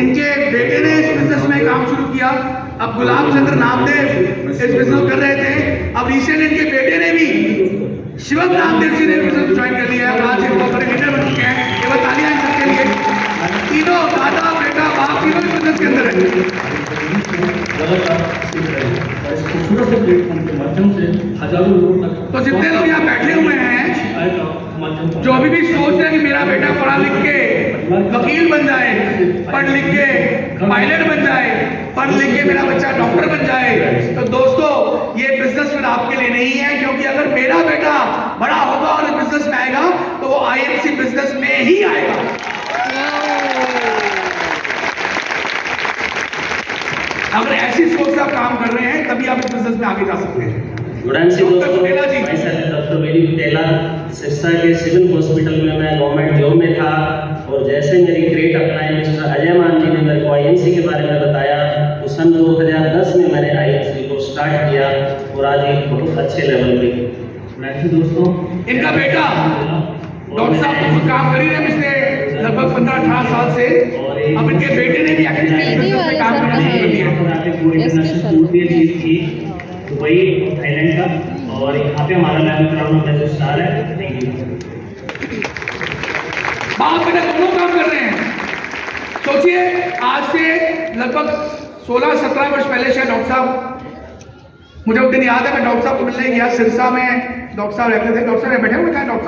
इनके बेटे ने इस बिजनेस में काम शुरू किया। अब गुलाब चंद्र नामदेव इस बिजनेस कर रहे थे, अब रिसेंट इनके बेटे ने भी शिवम नामदेव जी ने बिजनेस ज्वाइन कर लिया है, आज ये बहुत बड़े लीडर बन चुके हैं। केवल तालियां इन सबके लिए। तीनों दादा बेटा बाप तीनों बिजनेस के अंदर है। खूबसूरत से प्लेटफॉर्म के माध्यम से हजारों लोगों तक तो जितने लोग यहाँ बैठे हुए हैं जो अभी भी सोच रहे हैं कि मेरा बेटा पढ़ा लिख के वकील बन जाए, पढ़ लिख के पायलट बन जाए, पढ़ लिख के मेरा बच्चा डॉक्टर बन जाए, तो दोस्तों ये बिजनेस फिर आपके लिए नहीं है। क्योंकि अगर मेरा बेटा बड़ा होगा और बिजनेस में आएगा तो वो IMC बिजनेस में ही आएगा। अगर ऐसी सोच से आप काम कर रहे हैं तभी आप इस बिजनेस में आगे जा सकते हैं। डॉक्टर वेली पटेला सिरसा के सिविल हॉस्पिटल में मैं गवर्नमेंट जॉब में था, और जैसे मेरी ग्रेट अपलाइन मिस्टर अजय मान जी ने मेरे को IMC के बारे में बताया तो सन 2010 में मैंने IMC को स्टार्ट किया और आज एक बहुत अच्छे लेवल पे। दोस्तों इनका बेटा डॉक्टर साहब तो खुद काम कर ही रहे पिछले लगभग 15-18 साल से। अब इनके बेटे ने भी एक्टिवली में काम करना शुरू कर दिया। दुबई थाईलैंड का, और यहाँ पे हमारा लैब ग्राउंड में जो स्टार है। Thank you. बाप बेटा दोनों काम कर रहे हैं। सोचिए आज से लगभग 16-17 वर्ष पहले शायद डॉक्टर साहब, मुझे उस दिन याद है मैं डॉक्टर साहब को मिलने गया सिरसा में। डॉक्टर साहब रहते थे, डॉक्टर साहब बैठे हुए थे। डॉक्टर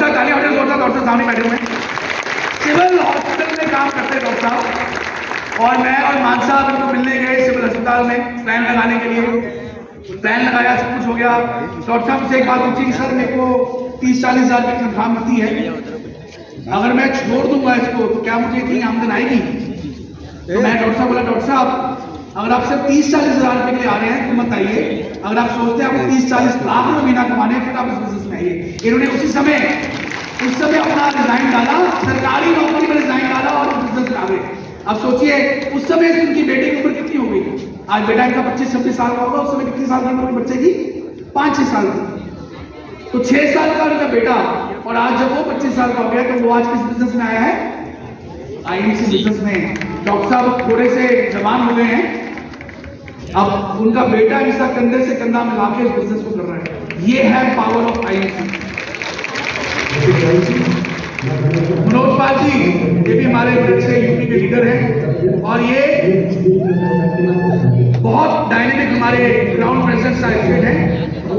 साहब तालियां बजाओ जोरदार, डॉक्टर साहब सामने बैठे हुए हैं। सिविल हॉस्पिटल में काम करते डॉक्टर साहब, और मैं और मान साहब उनको मिलने गए सिविल अस्पताल में प्लान लगाने के लिए। प्लान लगाया, सब कुछ हो गया। डॉक्टर साहब से एक बात पूछी कि सर मेरे को 30-40 हज़ार की तनख्वाह मिलती है, अगर मैं छोड़ दूंगा इसको तो क्या मुझे इतनी आमदन आएगी? तो मैं डॉक्टर साहब बोला, डॉक्टर साहब अगर आप सिर्फ 30-40 हज़ार रुपये के लिए आ रहे हैं तो मत आइए। अगर आप सोचते हैं आपको 30-40 लाख रुपये महीना कमाने फिर आप इस बिजनेस में आइए। इन्होंने उस समय अपना रिजाइन डाला, सरकारी नौकरी में रिजाइन डाला और बिजनेस में आ गए। अब सोचिए उस समय उनकी बेटे की उम्र कितनी हो गई? आज बेटा इनका 25-26 साल का होगा, उस समय कितनी साल की उम्र बच्चे की? 5-6 साल की। तो 6 साल का उनका बेटा, और आज जब वो 25 साल का हो गया तो वो आज किस बिजनेस में आया है? IMC बिजनेस में। डॉक्टर साहब थोड़े से जवान हो गए हैं, अब उनका बेटा ऐसा कंधे से कंधा मिला के इस बिजनेस को कर रहा है। ये है power of IMC। Manoj Pal ji ये भी हमारे बड़े अच्छे यूपी के लीडर हैं, और ये बहुत डायनेमिक हमारे ग्राउंड प्रेजेंस सर्टिफिकेट है।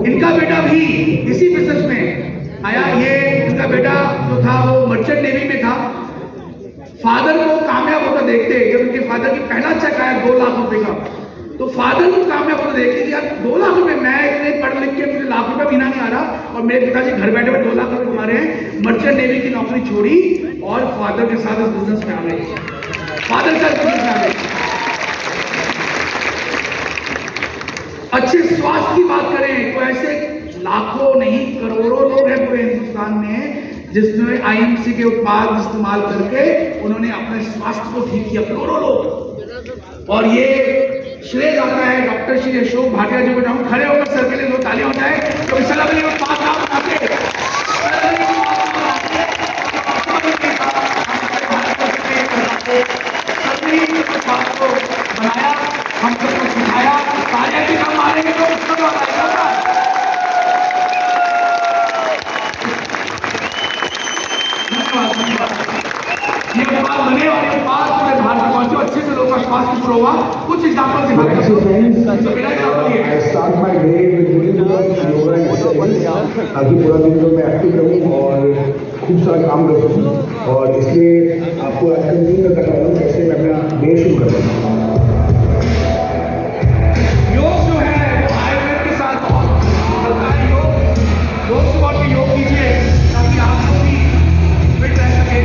इनका बेटा भी इसी बिजनेस में आया। ये इनका बेटा जो था वो मर्चेंट नेवी में था। फादर को कामयाब होता देखते, जब उनके फादर की पहला चेक आया 2 लाख रुपए का, तो फादर को कामयाब होता देखते यार 2 लाख रुपए, मैं इतने पढ़ लिख के मुझे लाख रुपए महीना नहीं आ रहा, और मेरे पिताजी घर बैठे हुए 2 लाख रुपए कमा रहे हैं। मर्चेंट नेवी की नौकरी छोड़ी और फादर के साथ इस बिजनेस में आ गए। फादर के साथ बिजनेस में आ गए। अच्छे स्वास्थ्य की बात करें तो ऐसे लाखों नहीं करोड़ों लोग हैं पूरे हिंदुस्तान में जिसने IMC के उत्पाद इस्तेमाल करके उन्होंने अपने स्वास्थ्य को ठीक किया, करोड़ों लोग। और ये श्रेय जाता है डॉक्टर श्री अशोक भाटिया जी को। जाऊँ खड़े होकर सर के लिए 2 तालियां हो जाए तो इस सलाह में बात आप बनाते बनाया, हम सबको सिखाया, तालियां भी हम मारेंगे तो उसको ये उत्पाद बने और ये उत्पाद पूरे भारत में पहुंचे, अच्छे से लोगों का स्वास्थ्य पूरा हुआ। कुछ एग्जाम्पल से बात ताकि पूरा दिन तो मैं एक्टिव रहूँ और खूब सारा काम कर सकूँ, और इसलिए आपको आज कंटिन्यू करना चाहता हूँ कैसे मैं अपना डे शुरू कर सकता हूँ। योग जो है वो आयुर्वेद के साथ बहुत चलता है। योग सुबह के योग कीजिए ताकि आपको भी फिट रह सके।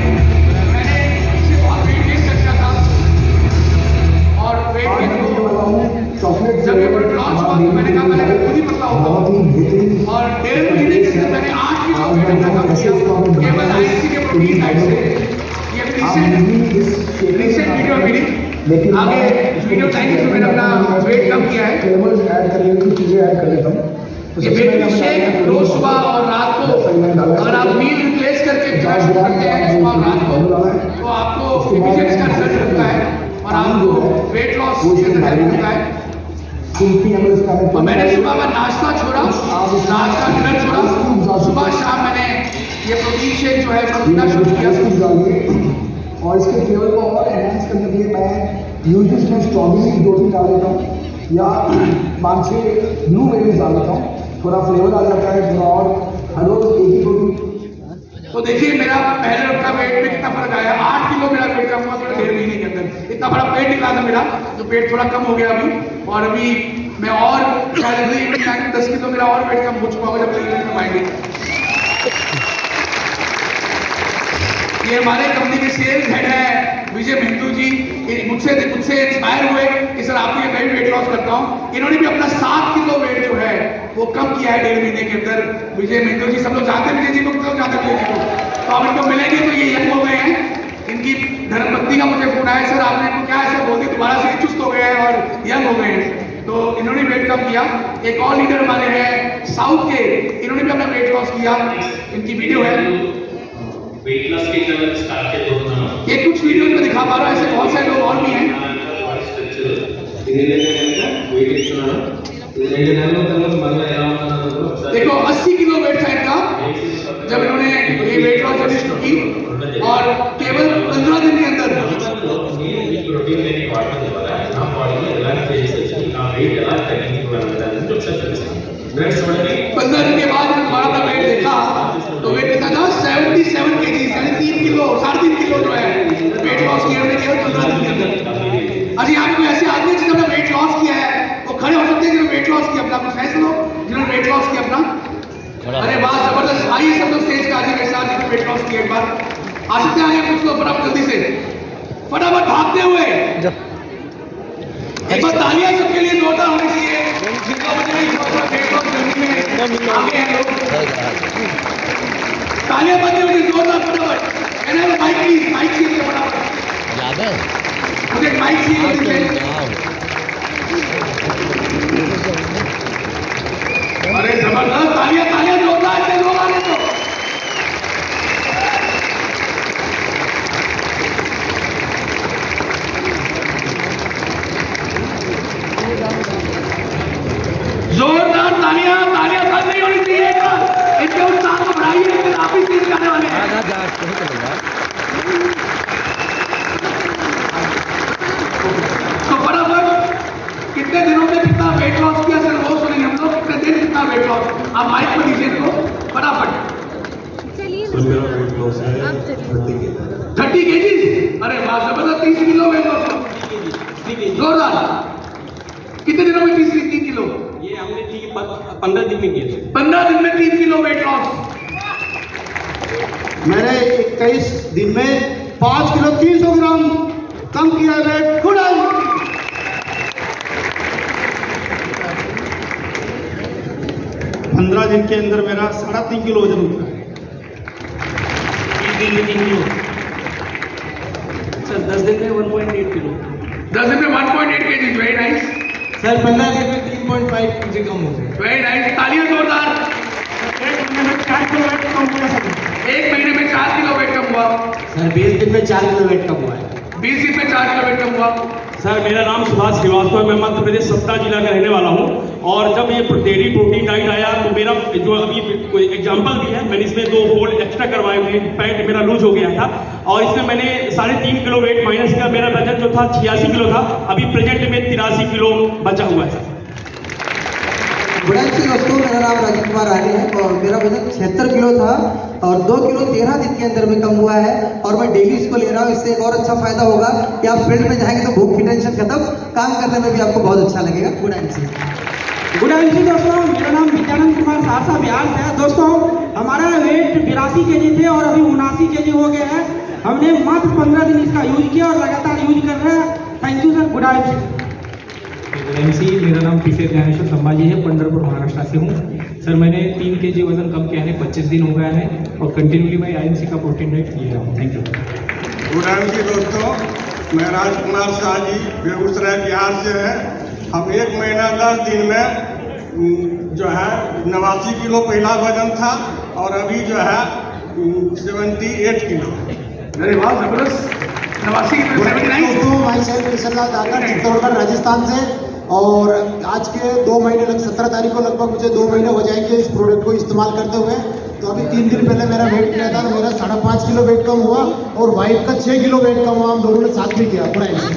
मैंने इससे बहुत वेट गेन कर था, और वेट गेन जब ये लॉन्च हुआ तो मैंने कहा मैंने खुद ही पतला होता हूँ, और 1.5 महीने के अंदर मैंने 8 किलो वेट अपना कम किया केवल IMC के प्रोटीन डाइट से। ये रिसेंट वीडियो मेरी आगे वीडियो टाइम से मैंने अपना वेट कम किया है। ये बेकरी शेक रोज सुबह और रात को अगर आप मील रिप्लेस करके करते हैं सुबह और रात को, तो आपको इमीडिएट इसका रिजल्ट मिलता है और आपको वेट लॉस मिलता है। कुल्फी एमएस का तो मैंने सुबह का नाश्ता छोड़ा, रात का डिनर छोड़ा, सुबह शाम मैंने ये प्रोटीन शेक जो है पीना शुरू किया। और इसके फ्लेवर को और एनहांस करने के लिए मैं यूजली इसमें स्ट्रॉबेरी 2-3 डाल देता हूँ या 5-6 ब्लूबेरीज डाल देता हूँ, थोड़ा फ्लेवर आ जाता है थोड़ा। और हर रोज एक ही प्रोटीन। तो देखिए मेरा पहले हफ्ता वेट में कितना फर्क आया, 8 किलो मेरा वेट कम हुआ सिर्फ 1.5 महीने के अंदर। इतना बड़ा पेट निकला था मेरा, तो पेट थोड़ा कम हो गया अभी। और अभी मैं और शायद अगले इवेंट में 10 किलो मेरा और वेट कम हो चुका होगा जब अगले इवेंट में आएंगे। ये हमारे कंपनी के सेल्स हेड है विजय मेहतू जी, मुझसे इंस्पायर हुए कि सर आपके मैं भी वेट लॉस करता हूँ। इन्होंने भी अपना 7 किलो वेट जो है वो कम किया है 1.5 महीने के अंदर। विजय मेहतू जी सब लोग जानते हैं, विजय जी को सब जानते हैं विजय जी को, तो आप इनको मिलेंगे तो ये यंग हो गए हैं। इनकी धर्मपत्नी का मुझे फोन आया, सर आपने इनको क्या ऐसा बोल दिया दोबारा से चुस्त हो गए हैं और यंग हो गए हैं, तो इन्होंने वेट कम किया। एक और लीडर हमारे हैं साउथ के, इन्होंने भी अपना वेट लॉस किया, इनकी वीडियो है। वेट लॉस के जब स्टार्ट किया तो ना ये कुछ वीडियो में दिखा पा रहा हूं, ऐसे बहुत सारे लोग और भी हैं। देखो 80 किलो वेट था इनका जब इन्होंने ये वेट लॉस जर्नी शुरू की, और केवल 15 दिन के अंदर 15 दिन के बाद हमारा अपना वेट देखा तो वेट देखा था 77 kg, यानी 3 किलो 3.5 किलो जो है वेट लॉस किया हमने केवल 15 दिन के अंदर। अच्छा यहाँ पे कोई ऐसे आदमी जिन्होंने वेट लॉस किया है वो खड़े हो सकते हैं जिन्होंने वेट लॉस किया अपना, कुछ ऐसे लोग जिन्होंने वेट लॉस किया अपना। अरे वाह जबरदस्त, आइए सब लोग स्टेज पे आइए मेरे साथ, जिन्होंने वेट लॉस किया एक बार आ सकते हैं आगे कुछ लोग फटाफट जल्दी से फटाफट भागते हुए। एक बार तालियां सबके लिए जोरदार होनी चाहिए जिनको मुझे वेट लॉस जर्नी में आगे हैं लोग। तालियां बजने वाली जोरदार फटाफट। एना माइक प्लीज, माइक चाहिए फटाफट, मुझे माइक चाहिए। अरे जबरदस्त, तालियां तालियां जोरदार, ऐसे लोग आने दो। जोरदार तालियां तालियां बंद नहीं होनी चाहिए, इनके उत्साह को बढ़ाइए, लेकिन आप ही तेज जाने वाले हैं। तो फटाफट कितने दिनों में कितना वेट लॉस किया सर वो सुनेंगे हम लोग, कितने दिन कितना वेट लॉस, आप माइक पर दीजिए इनको फटाफट। मेरा वेट लॉस है 30 kg, अरे वाह जबरदस्त, 30 किलो वेट लॉस जोरदार। कितने दिनों में 3 किलो? ये हमने 15 दिन में किए थे। 15 दिन में 3 किलो वेट लॉस। मैंने 21 दिन में 5 किलो 300 ग्राम कम किया वेट। गुड 15 दिन के अंदर मेरा 3.5 किलो वजन उठा है। 30 दिन में 3 किलो सर, 10 दिन में 1.8 किलो। 10 दिन में 1.8 kg, वेरी नाइस सर 15 दिन में 3.5 kg कम हो गया। वेरी नाइस, तालियां जोरदार। 1 महीने में 4 किलो वेट कम हुआ सर। 1 महीने में 4 किलो वेट कम हुआ। सर 20 दिन में 4 किलो वेट कम हुआ है। 20 दिन में 4 किलो वेट कम हुआ। सर मेरा नाम सुभाष श्रीवास्तव है, मैं मध्य प्रदेश सतना जिला का रहने वाला हूँ। और जब ये डेली प्रोटीन डाइट आया तो मेरा जो अभी कोई एग्जांपल भी है, मैंने इसमें 2 फोल्ड एक्स्ट्रा करवाए हुए, पैंट मेरा लूज हो गया था और इसमें मैंने 3.5 किलो वेट माइनस किया। मेरा वजन जो था 86 किलो था, अभी प्रेजेंट में 83 किलो बचा हुआ है। बुढ़ाई दोस्तों, मेरा नाम राजीव कुमार आर्य है और मेरा वजन 76 किलो था और 2 किलो 13 दिन के अंदर में कम हुआ है। और मैं डेली इसको ले रहा हूँ। इससे एक और अच्छा फायदा होगा कि आप फील्ड में जाएंगे तो भूख की टेंशन खत्म, काम करने में भी आपको बहुत अच्छा लगेगा। गुड इवनिंग दोस्तों, मेरा नाम विद्यानंद कुमार सहरसा बिहार से है। दोस्तों हमारा वेट 82 kg थे और अभी 79 kg हो गया है। हमने मात्र 15 दिन इसका यूज किया और लगातार यूज कर रहे हैं। Thank you sir. Good MC, मेरा नाम पीसे ज्ञानेश्वर संभाजी है, पंढरपुर महाराष्ट्र से हूँ। सर मैंने 3 kg वजन कम किया है, 25 दिन हो गया है और कंटिन्यूली मैं IMC का प्रोटीन डाइट ले रहा हूँ। Thank you. गुड इवनिंग दोस्तों, मैं राजकुमार शाह जी बेगूसराय बिहार से है। हम 1 महीना 10 दिन में जो है 89 किलो पहला वजन था और अभी जो है 78 किलो। अरे वाह जबरदस्त, 89 दोस्तों, मैं सैफ किशनलाल दाकर चित्तौड़गढ़ राजस्थान से और आज के 2 महीने 17 तारीख को लगभग मुझे 2 महीने हो जाएंगे इस प्रोडक्ट को इस्तेमाल करते हुए। तो अभी 3 दिन पहले मेरा वेट किया था तो मेरा 5.5 किलो वेट कम हुआ और वाइफ का 6 किलो वेट कम हुआ। हम दोनों ने साथ में किया पूरा ऐसे।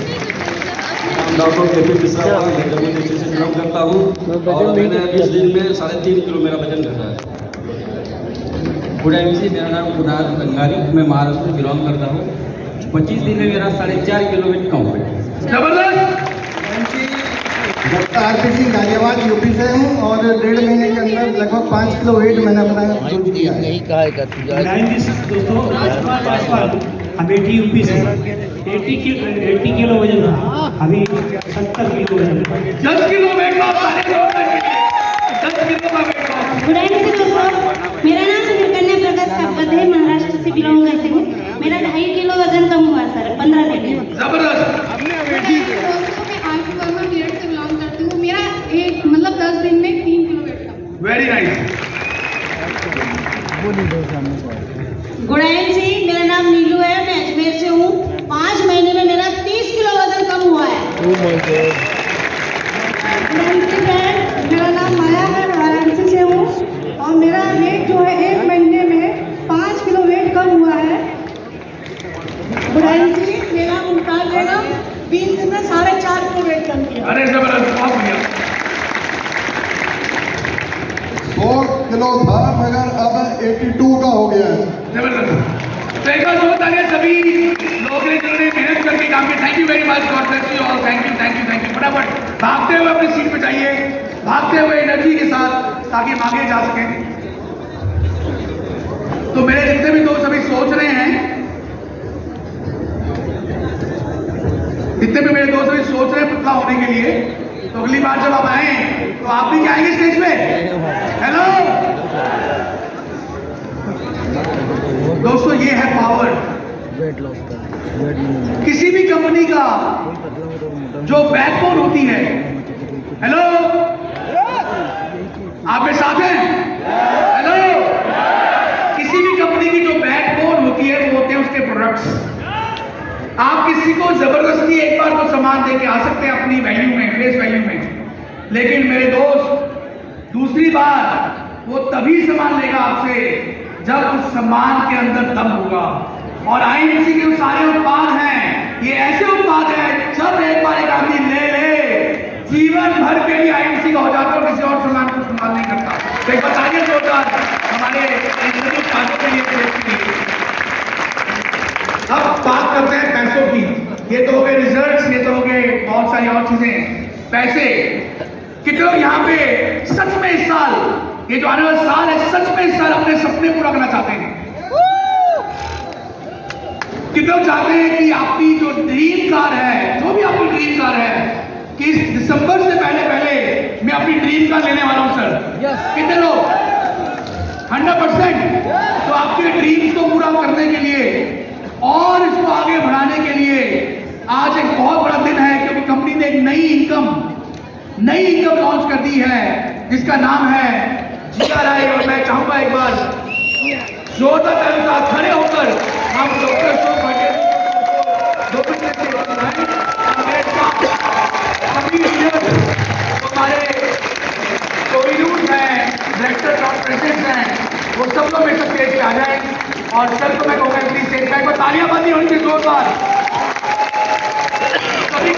डॉक्टर के मिश्रा नीचे से बिलोंग करता हूँ और मैंने 20 दिन में 3.5 किलो मेरा वजन घटा है। गुड एमसी, मेरा नाम कुणाल गंगारी, मैं महाराष्ट्र से बिलोंग करता हूँ। 25 दिन में मेरा 4.5 किलो वेट कम हुआ। जबरदस्त। Doctor RP Singh Ghaziabad UP से हूँ और 1.5 महीने के अंदर लगभग 5 किलो वेट मैंने अपना लूज किया है। दोस्तों राजकुमार जायसवाल अमेठी यूपी से 80 किलो वजन था, अभी 70 किलो वजन। 10 किलो वेट लॉस। 10 किलो का वेट लॉस। गुड इवनिंग दोस्तों, मेरा नाम निर्कन्या प्रकाश कापत है, महाराष्ट्र से बिलोंग करते हूँ। मेरा 2.5 किलो वजन कम हुआ सर 15 दिन में। जबरदस्त। दोस्तों मैं आशु वर्मा मेरठ से बिलोंग करती हूँ। मेरा 10 दिन में 3 किलो वेट कम। Very nice. गुड इवनिंग, मेरा नाम नीलू है, मैं अजमेर से हूँ। 5 महीने में मेरा 30 किलो वजन कम हुआ है। मेरा नाम माया है, वाराणसी से हूँ और मेरा वेट जो है 1 महीने में 5 किलो वेट कम हुआ है। बुराई मेरा मुल्तान बेगम 20 दिन में 4.5 किलो वेट कम किया। अरे जबरदस्त, बहुत बढ़िया। 100 किलो था मगर अब 82 का हो गया है। जबरदस्त। तो एक बार बहुत आगे सभी लोग ने जिन्होंने मेहनत करके काम किया। Thank you very much. God bless you all. Thank you, thank you, thank you. फटाफट भागते हुए अपनी सीट पे जाइए, भागते हुए एनर्जी के साथ, ताकि हम आगे जा सकें। तो मेरे जितने भी दोस्त अभी सोच रहे हैं, जितने भी मेरे दोस्त अभी सोच रहे हैं पतला होने के लिए, तो अगली बार जब आप आए तो आप भी क्या आएंगे स्टेज पे? हेलो दोस्तों, ये है पावर। वेट लॉस कर किसी भी कंपनी का जो बैकबोन होती है, हेलो आप मेरे साथ हैं? हेलो, किसी भी कंपनी की जो बैकबोन होती है वो होते हैं उसके प्रोडक्ट्स। आप किसी को जबरदस्ती एक बार तो सामान दे के आ सकते हैं अपनी वैल्यू में, फेस वैल्यू में, लेकिन मेरे दोस्त दूसरी बार वो तभी सामान लेगा आपसे जब उस सामान के अंदर दम होगा। और आईएमसी के सारे उत्पाद हैं, ये ऐसे उत्पाद हैं जब एक बार एक आदमी ले जीवन भर के लिए आईएमसी का हो जाता है और किसी और सामान को इस्तेमाल नहीं करता। तो एक बताइए जोरदार हमारे उत्पादों के लिए। अब बात करते हैं पैसों की। ये तो हो गए रिजल्ट्स, ये तो हो गए बहुत सारी और चीजें। पैसे कितने लोग यहाँ पे सच में इस साल, ये जो आने वाला साल है, सच में इस साल अपने सपने पूरा करना चाहते हैं? कितने लोग चाहते हैं कि आपकी जो ड्रीम कार है, जो भी आपकी ड्रीम कार है, कि इस दिसंबर से पहले मैं अपनी ड्रीम कार लेने वाला हूं सर? कितने लोग? 100%। तो आपके ड्रीम्स को पूरा करने के लिए और इसको आगे बढ़ाने के लिए आज एक बहुत बड़ा दिन है, क्योंकि कंपनी ने एक नई इनकम लॉन्च कर दी है जिसका नाम है GRI। और मैं चाहूंगा एक बार जोरदार के साथ खड़े होकर हम डॉक्टर अशोक पटेल हमारे कोविड्स हैं, डायरेक्टर प्रेसिडेंट हैं, वो सब लोग मेरे स्टेज पे आ जाए। और सर को मैं कहूँगा प्लीज स्टेज पे एक बार तालियां बंदी होनी चाहिए जोरदार। सभी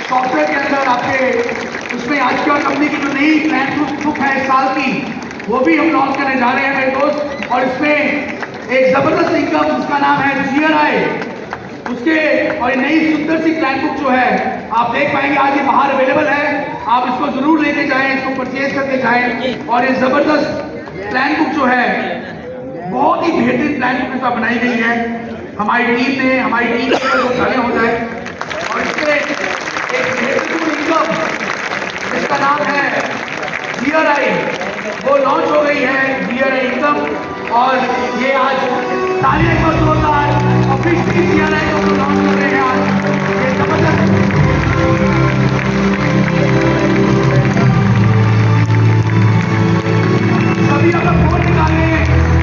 सॉफ्टवेयर के अंदर आपके उसमें आज की और कंपनी की जो नई प्लान बुक है इस साल की, वो भी हम लॉन्च करने जा रहे हैं मेरे दोस्त। और इसमें एक जबरदस्त इनकम जिसका नाम है GRI, उसके और नई सुंदर सी प्लान बुक जो है आप देख पाएंगे आज ये बाहर अवेलेबल है। आप इसको जरूर लेके जाएं, इसको परचेज करके जाएं। और ये जबरदस्त प्लान बुक जो है बहुत ही बेहतरीन प्लान बुक इसमें बनाई गई है हमारी टीम ने, हमारी टीम को खड़े हो जाए। और इसमें एक बेहतरीन इनकम जिसका नाम है GRI, वो लॉन्च हो गई है GRI इनकम। और ये आज तालियां ऑफिशियली जीआरआई को लॉन्च कर रहे हैं आज। ये जबरदस्त सभी अपना फोन निकाले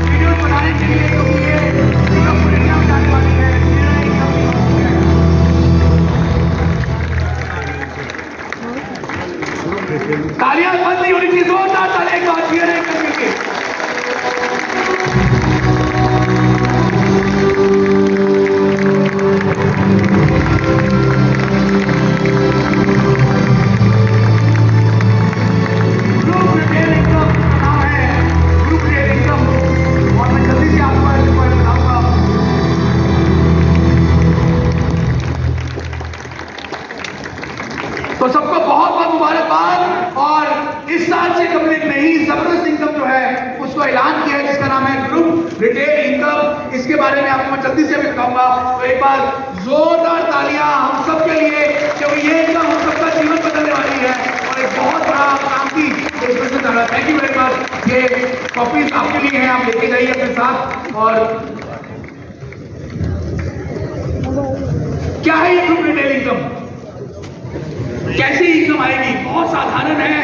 वीडियो बनाने के लिए, क्योंकि ये पूरे इंडिया में जाने वाली है। तालियां बंद नहीं होनी चाहिए, जोरदार तालियां एक बार जीआरआई करने के। तो सबको बहुत बहुत मुबारकबाद। और इस साल से कंपनी ने ही जबरदस्त इनकम जो है उसको ऐलान किया है, जिसका नाम है ग्रुप रिटेल इनकम। इसके बारे में आपको मैं जल्दी से बताऊंगा। तो एक बार जोरदार तालियां हम सब के लिए, क्योंकि ये इनकम हम सबका जीवन बदलने वाली है और एक बहुत बड़ा काम की कोशिश कर रहा है। Thank you very much. ये कॉपीज आपके लिए हैं, आप लेके जाइए अपने साथ। और क्या है ये ग्रुप रिटेल इनकम, कैसी इनकम आएगी? बहुत साधारण है।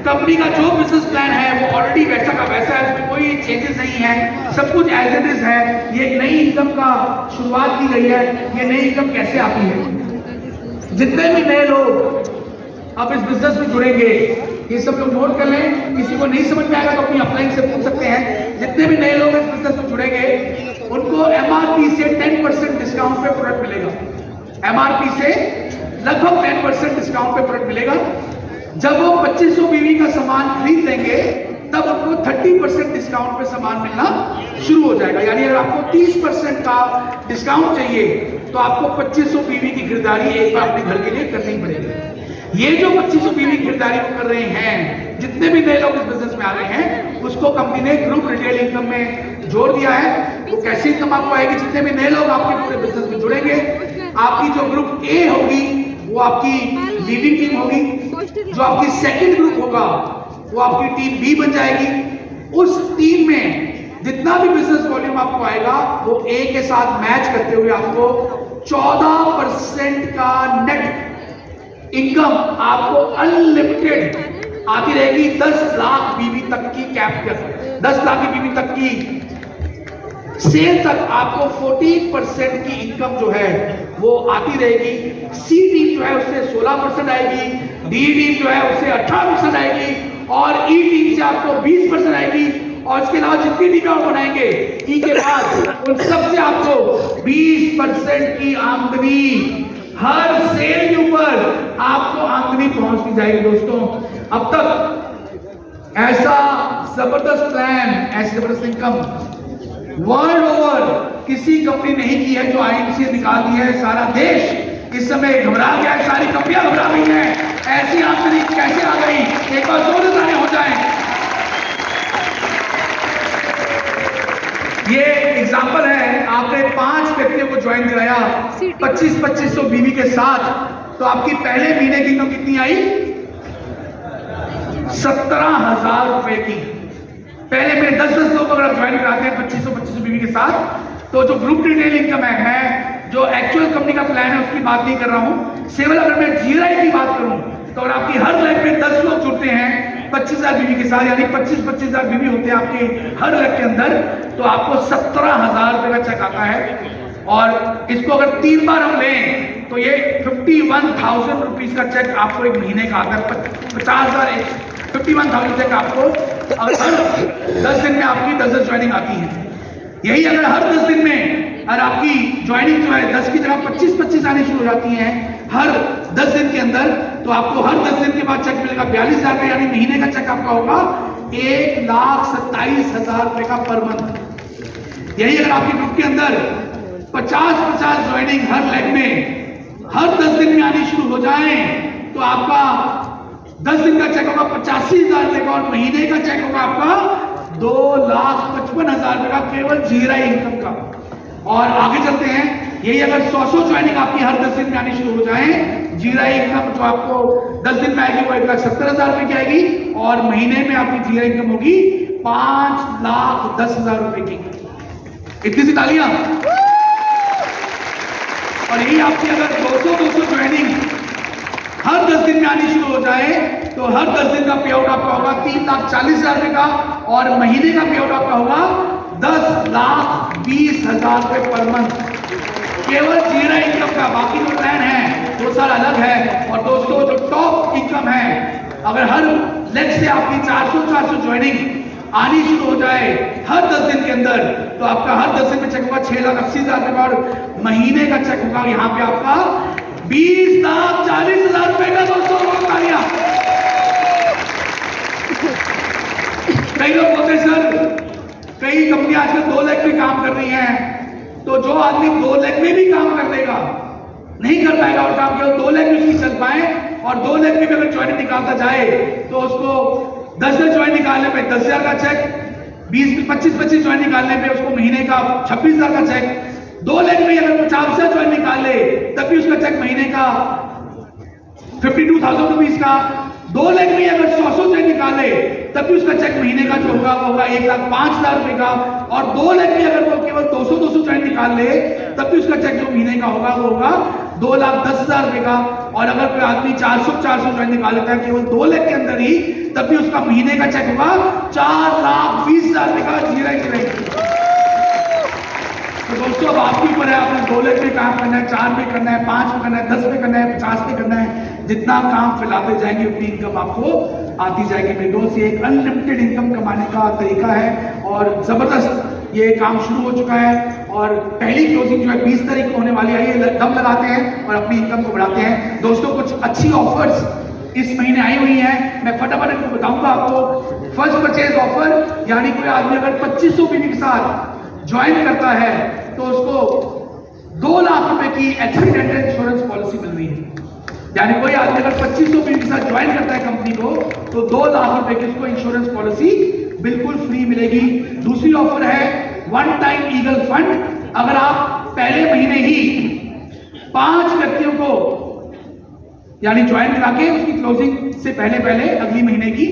कंपनी का जो बिजनेस प्लान है वो ऑलरेडी वैसा का वैसा है, उसमें कोई चेंजेस नहीं है, सब कुछ एज इट इज है। ये एक नई इनकम का शुरुआत की गई है। ये नई इनकम कैसे आती है? जितने भी नए लोग अब इस बिजनेस में जुड़ेंगे, ये सब लोग नोट कर लें। किसी को नहीं समझ में आएगा तो अपनी अपलाइन से पूछ सकते हैं। जितने भी नए लोग इस बिजनेस में जुड़ेंगे उनको MRP से 10% डिस्काउंट पे प्रोडक्ट मिलेगा। MRP से लगभग 10% डिस्काउंट पे प्रोडक्ट मिलेगा। जब वो 2500 BV का सामान खरीद लेंगे तब उनको 30% डिस्काउंट पे सामान मिलना शुरू हो जाएगा। यानी अगर आपको 30% का डिस्काउंट चाहिए तो आपको 2500 BV की खरीदारी एक बार अपने घर के लिए करनी पड़ेगी। ये जो 2500 BV की खरीदारी कर रहे हैं, जितने भी नए लोग इस बिजनेस में आ रहे हैं, उसको कंपनी ने ग्रुप रिटेल इनकम में जोड़ दिया है। वो कैसी इनकम आपको आएगी? जितने भी नए लोग आपके पूरे बिजनेस में जुड़ेंगे, आपकी जो ग्रुप ए होगी वो आपकी लीडिंग टीम होगी, जो आपकी सेकंड ग्रुप होगा वो आपकी टीम बी बन जाएगी। उस टीम में जितना भी बिजनेस वॉल्यूम आपको आएगा वो ए के साथ मैच करते हुए आपको 14% का नेट इनकम आपको अनलिमिटेड आती रहेगी। 10 लाख बीवी तक की कैप, 10 लाख की बीवी तक की सेल तक आपको 14% की इनकम जो है वो आती रहेगी। सी टीम जो है उससे 16% आएगी, डी टीम जो है उससे 18% आएगी और ई टीम से आपको 20% आएगी। और इसके अलावा जितनी टीमें आप बनाएंगे ई के बाद उन सबसे आपको 20% की आमदनी हर सेल के ऊपर आपको आमदनी पहुंचती जाएगी। दोस्तों, अब तक ऐसा जबरदस्त प्लान, ऐसी जबरदस्त इनकम वर्ल्ड ओवर किसी कंपनी नहीं की है जो आईएमसी निकाल दी है। सारा देश इस समय घबरा गया है, सारी कंपनियां घबरा गई हैं। ऐसी आमदनी कैसे आ गई? एक बार जोरदार तालियां हो जाएं। ये एग्जांपल है, आपने 5 व्यक्तियों को ज्वाइन कराया 2500 बीवी के साथ, तो आपकी पहले महीने की इनकम कितनी आई? 17,000 रुपए की। पहले में 10 लोग अगर आप ज्वाइन कराते हैं 2500 बीवी के साथ, तो जो ग्रुप रिटेल इनकम है, मैं जो एक्चुअल कंपनी का प्लान है उसकी बात नहीं कर रहा हूं, केवल अगर मैं जीआरआई की बात करूं तो अगर आपकी हर लैब में 10 लोग जुड़ते हैं 25,000 बीवी के साथ, यानी 25,000 बीवी होते हैं आपके हर लैब के अंदर, तो आपको 17,000 रुपए का चेक आता है। और इसको अगर 3 बार हम लें तो ये 51,000 रुपीज का चेक आपको एक महीने का आता है। 51,000 चेक आपको अगर हर 10 दिन में आपकी 10 ज्वाइनिंग आती है। यही अगर हर 10 दिन में अगर आपकी ज्वाइनिंग जो है 10 की जगह 25 आनी शुरू हो जाती है हर 10 दिन के अंदर, तो आपको हर 10 दिन के बाद चेक मिलेगा 42,000 का, यानी महीने का चेक आपका होगा 1,27,000 रुपए का पर मंथ। यही अगर आपके ग्रुप के अंदर 50 ज्वाइनिंग हर लेग में हर 10 दिन में आनी शुरू हो जाए तो आपका 10 दिन का चेक होगा 85,000 रुपए का और महीने का चेक होगा आपका 2,55,000 रुपए का, केवल जीआरआई इनकम का। और आगे चलते हैं, यही अगर 100 ज्वाइनिंग आपकी हर 10 दिन में आनी शुरू हो जाए, जीआरआई इनकम जो आपको 10 दिन में आएगी वो 1,70,000 रुपए की आएगी और महीने में आपकी जीआरआई इनकम होगी 5,10,000 रुपए की। इतनी सी तालियां। और यही आपकी अगर 200 ज्वाइनिंग हर 10 दिन में आनी शुरू हो जाए तो हर 10 दिन का पे आउट आपका होगा 3,40,000 रुपए का, और महीने का पे आउट आपका होगा 10,20,000 रुपए पर मंथ, केवल जीरा इनकम का। बाकी जो प्लान है वो सारा अलग है। और दोस्तों जो टॉप इनकम है, अगर हर लेग से आपकी 400 ज्वाइनिंग आनी शुरू हो जाए हर 10 दिन के अंदर, तो आपका हर 10 दिन में चेक होगा 6,80,000 रुपए का, और महीने का चेक होगा यहाँ पे आपका 20,40,000 रुपए का। दोस्तों तालियां। कई लोग बोलते हैं सर कई कंपनियां आजकल 2 लाख में काम कर रही हैं, तो जो आदमी 2 लाख में भी काम कर लेगा नहीं कर पाएगा, और काम केवल 2 लाख में उसकी चल पाए, और 2 लाख में भी अगर ज्वाइनिंग निकालता जाए तो उसको 10 ज्वाइन निकालने पे 10,000 का चेक, 20-25 ज्वाइन निकालने पे उसको महीने का 26,000 का चेक, 2 लाख में अगर 50 ज्वाइन निकाल ले तब भी उसका चेक महीने का 52,000 रुपीज का, 2 लाख में अगर 100 ज्वाइन निकाले तब भी उसका चेक महीने का जो होगा वो होगा 1,05,000 रुपए का, और 2 लाख में अगर वो केवल 200 ज्वाइन निकाल ले तब भी उसका चेक जो महीने का होगा वो होगा 2,10,000 रुपए का। और अगर कोई आदमी 400 ज्वाइन निकाल लेता है केवल 2 लाख के अंदर ही, तब भी उसका महीने का चेक होगा 4,20,000 रुपए का। जीरा तो दोस्तों अब आपके ऊपर है, आपने 2 लाख में काम करना है, 4 में करना है, 5 में करना है, 10 में करना है, 50 में करना है। जितना काम फैलाते जाएंगे उतनी इनकम आपको आती जाएगी। मेरे दोस्त ये एक अनलिमिटेड इनकम कमाने का तरीका है, और जबरदस्त ये काम शुरू हो चुका है, और पहली क्लोजिंग जो है 20 तारीख को होने वाली है। ये दम लगाते हैं और अपनी इनकम को बढ़ाते हैं। दोस्तों कुछ अच्छी ऑफर्स इस महीने आई हुई हैं, मैं फटाफट इनको बताऊंगा आपको। फर्स्ट परचेज ऑफर, यानी कोई आदमी अगर 2500 बीवी के साथ ज्वाइन करता है तो उसको 2 लाख रुपए की एक्सीडेंटल इंश्योरेंस पॉलिसी मिल रही है। यानी कोई आदमी अगर 2500 बीवी के साथ ज्वाइन करता है कंपनी को तो 2 लाख रुपए की उसको इंश्योरेंस पॉलिसी बिल्कुल फ्री मिलेगी। दूसरी ऑफर है वन टाइम ईगल फंड। अगर आप पहले महीने ही 5 व्यक्तियों को यानी ज्वाइन करा के उसकी क्लोजिंग से पहले अगली महीने की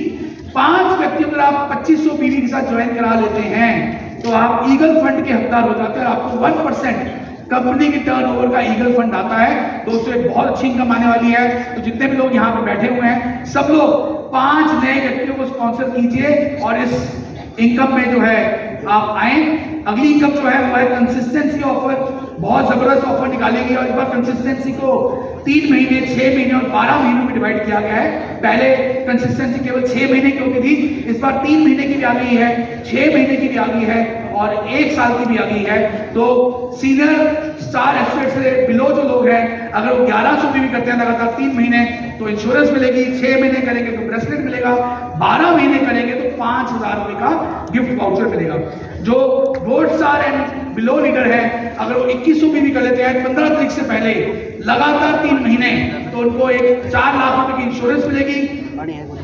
5 व्यक्तियों को आप 2500 बीवी के साथ ज्वाइन करा लेते हैं तो आप ईगल फंड के हकदार हो जाते हैं। आपको 1% कंपनी की टर्नओवर का ईगल फंड आता है। दोस्तों एक बहुत अच्छी इनकम आने वाली है। तो जितने भी लोग यहाँ पे बैठे हुए हैं सब लोग 5 नए व्यक्तियों को स्पॉन्सर कीजिए और इस इनकम में जो है आप आए। अगली इनकम जो है वो है कंसिस्टेंसी ऑफर। बहुत जबरदस्त ऑफर निकालेगी और इस बार कंसिस्टेंसी को 3 महीने, 6 महीने और 12 महीनों में डिवाइड किया गया है। पहले कंसिस्टेंसी केवल 6 महीने की होती थी, इस बार 3 महीने की भी आ गई है, 6 महीने की भी आ गई है और 1 साल की भी आ गई है। तो सीनियर स्टार एसोसिएट से बिलो जो लोग हैं अगर वो 1100 भी करते हैं लगातार 3 महीने तो इंश्योरेंस मिलेगी, 6 महीने करेंगे तो ब्रेसलेट मिलेगा, 12 महीने करेंगे तो 5,000 रुपए का गिफ्ट वाउचर मिलेगा। जो gold star and below leader है अगर वो 2100 भी कर लेते हैं 15 तारीख से पहले लगातार 3 महीने तो उनको एक 4 लाख रुपए की इंश्योरेंस मिलेगी।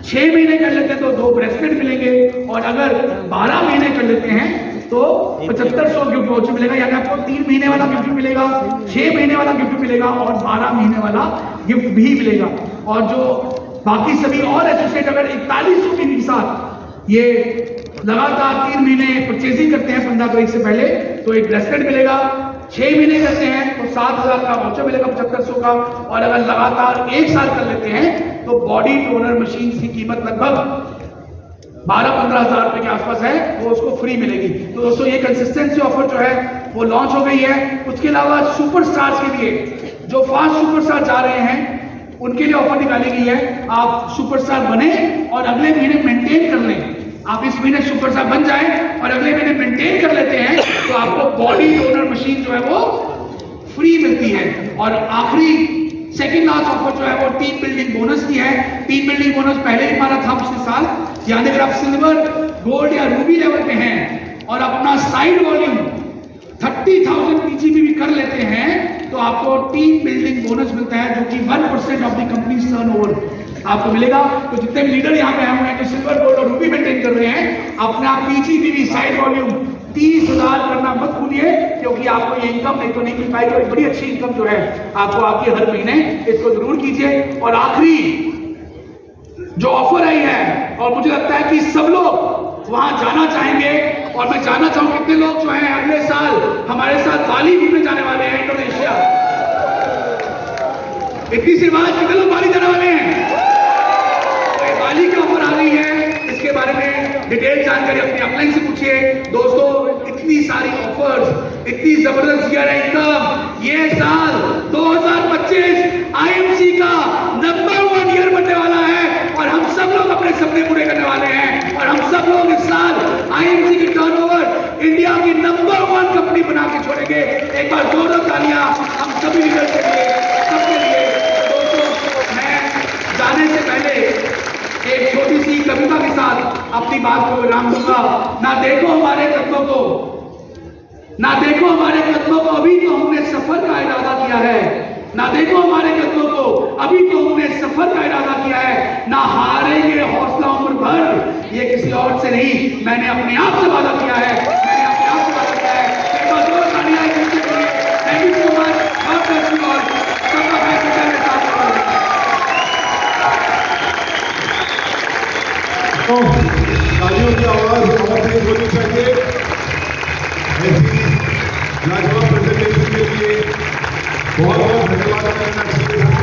6 महीने कर लेते हैं तो 2 ब्रेसलेट मिलेंगे और अगर 12 महीने कर लेते हैं तो 7500 गिफ्ट वाउचर मिलेगा। यानी आपको 3 महीने वाला गिफ्ट मिलेगा, 6 महीने वाला गिफ्ट मिलेगा और 12 महीने वाला गिफ्ट भी मिलेगा। और जो बाकी सभी और एसोसिएट अगर 4100 के साथ ये लगातार 3 महीने परचेजिंग करते हैं 15 तारीख से पहले तो एक ब्रेसलेट मिलेगा। 6 महीने करते हैं तो 7,000 का वाउचर मिलेगा 7500 का। और अगर लगातार 1 साल कर लेते हैं तो बॉडी टोनर मशीन की कीमत लगभग 12-15 हज़ार रुपए के आसपास है, वो उसको फ्री मिलेगी। तो दोस्तों ये कंसिस्टेंसी ऑफर जो है वो लॉन्च हो गई है। उसके अलावा सुपरस्टार्स के लिए जो फास्ट सुपरस्टार जा रहे हैं उनके लिए ऑफर निकाली गई है। आप सुपरस्टार बने और अगले महीने मेंटेन कर लें। आप इस महीने सुपरस्टार बन जाए और अगले महीने मेंटेन कर लेते हैं तो आपको बॉडी टोनर मशीन जो है वो फ्री मिलती है। और आखिरी सेकेंड लास्ट ऑफर जो है वो टीम बिल्डिंग बोनस की है। टीम बिल्डिंग बोनस पहले ही मारा था पिछले साल, यानी अगर आप सिल्वर, गोल्ड या रूबी लेवल पे हैं और अपना साइड वॉल्यूम 30,000 पीजीबी भी कर लेते हैं तो आपको टीम बिल्डिंग बोनस मिलता है जो कि 1% ऑफ द कंपनी टर्नओवर आपको मिलेगा। तो जितने भी लीडर यहाँ पे आए हुए हैं जो सिल्वर, गोल्ड और रूबी मेंटेन कर रहे हैं अपना पीजीबी साइड वॉल्यूम 30,000 करना मत भूलिए क्योंकि आपको ये इनकम नहीं तो नहीं मिल पाएगी। और बड़ी अच्छी इनकम जो है आपको आती है हर महीने, इसको जरूर कीजिए। और आखिरी जो ऑफर आई है और मुझे लगता है कि सब लोग वहां जाना चाहेंगे और मैं जानना चाहूंगा कितने लोग जो हैं अगले साल हमारे साथ बाली घूमने जाने वाले हैं इंडोनेशिया। इतनी सी आवाज कितने लोग बाली देने वाले हैं? बाली की ऑफर आ रही है, इसके बारे में डिटेल जानकारी अपनी अपलाइन से पूछिए। दोस्तों, इतनी सारी ऑफर्स, इतनी जबरदस्त ईयर इनकम, ये साल 2025 आईएमसी का नंबर 1 ईयर बनने वाला है और हम सब लोग अपने सपने पूरे करने वाले हैं और हम सब लोग इस साल आईएमसी की टर्नओवर इंडिया की नंबर 1 कंपनी बना के छोड़ेंगे। एक बार जोरदार तालियां हम सभी लीडर्स के लिए, सबके लिए। दोस्तों, मैं जाने से पहले एक छोटी सी कविता के साथ अपनी बात को विराम दूंगा। ना देखो हमारे कदमों को, ना देखो हमारे कदमों को, अभी तो हमने सफर का इरादा किया है। ना देखो हमारे कदमों को, अभी तो हमने सफर का इरादा किया है। ना हारेंगे हौसला उम्र भर, ये किसी और से नहीं, मैंने अपने आप से वादा किया है, मैंने अपने आप से वादा किया है। एक बार जोर तालियां दीजिए। Thank you so much. God bless you all. सबका फैसला मेरे साथ है। तो तालियों की आवाज और तेज होनी चाहिए। ऐसी लाजवाब प्रेजेंटेशन के लिए बहुत बहुत धन्यवाद करना चाहिए।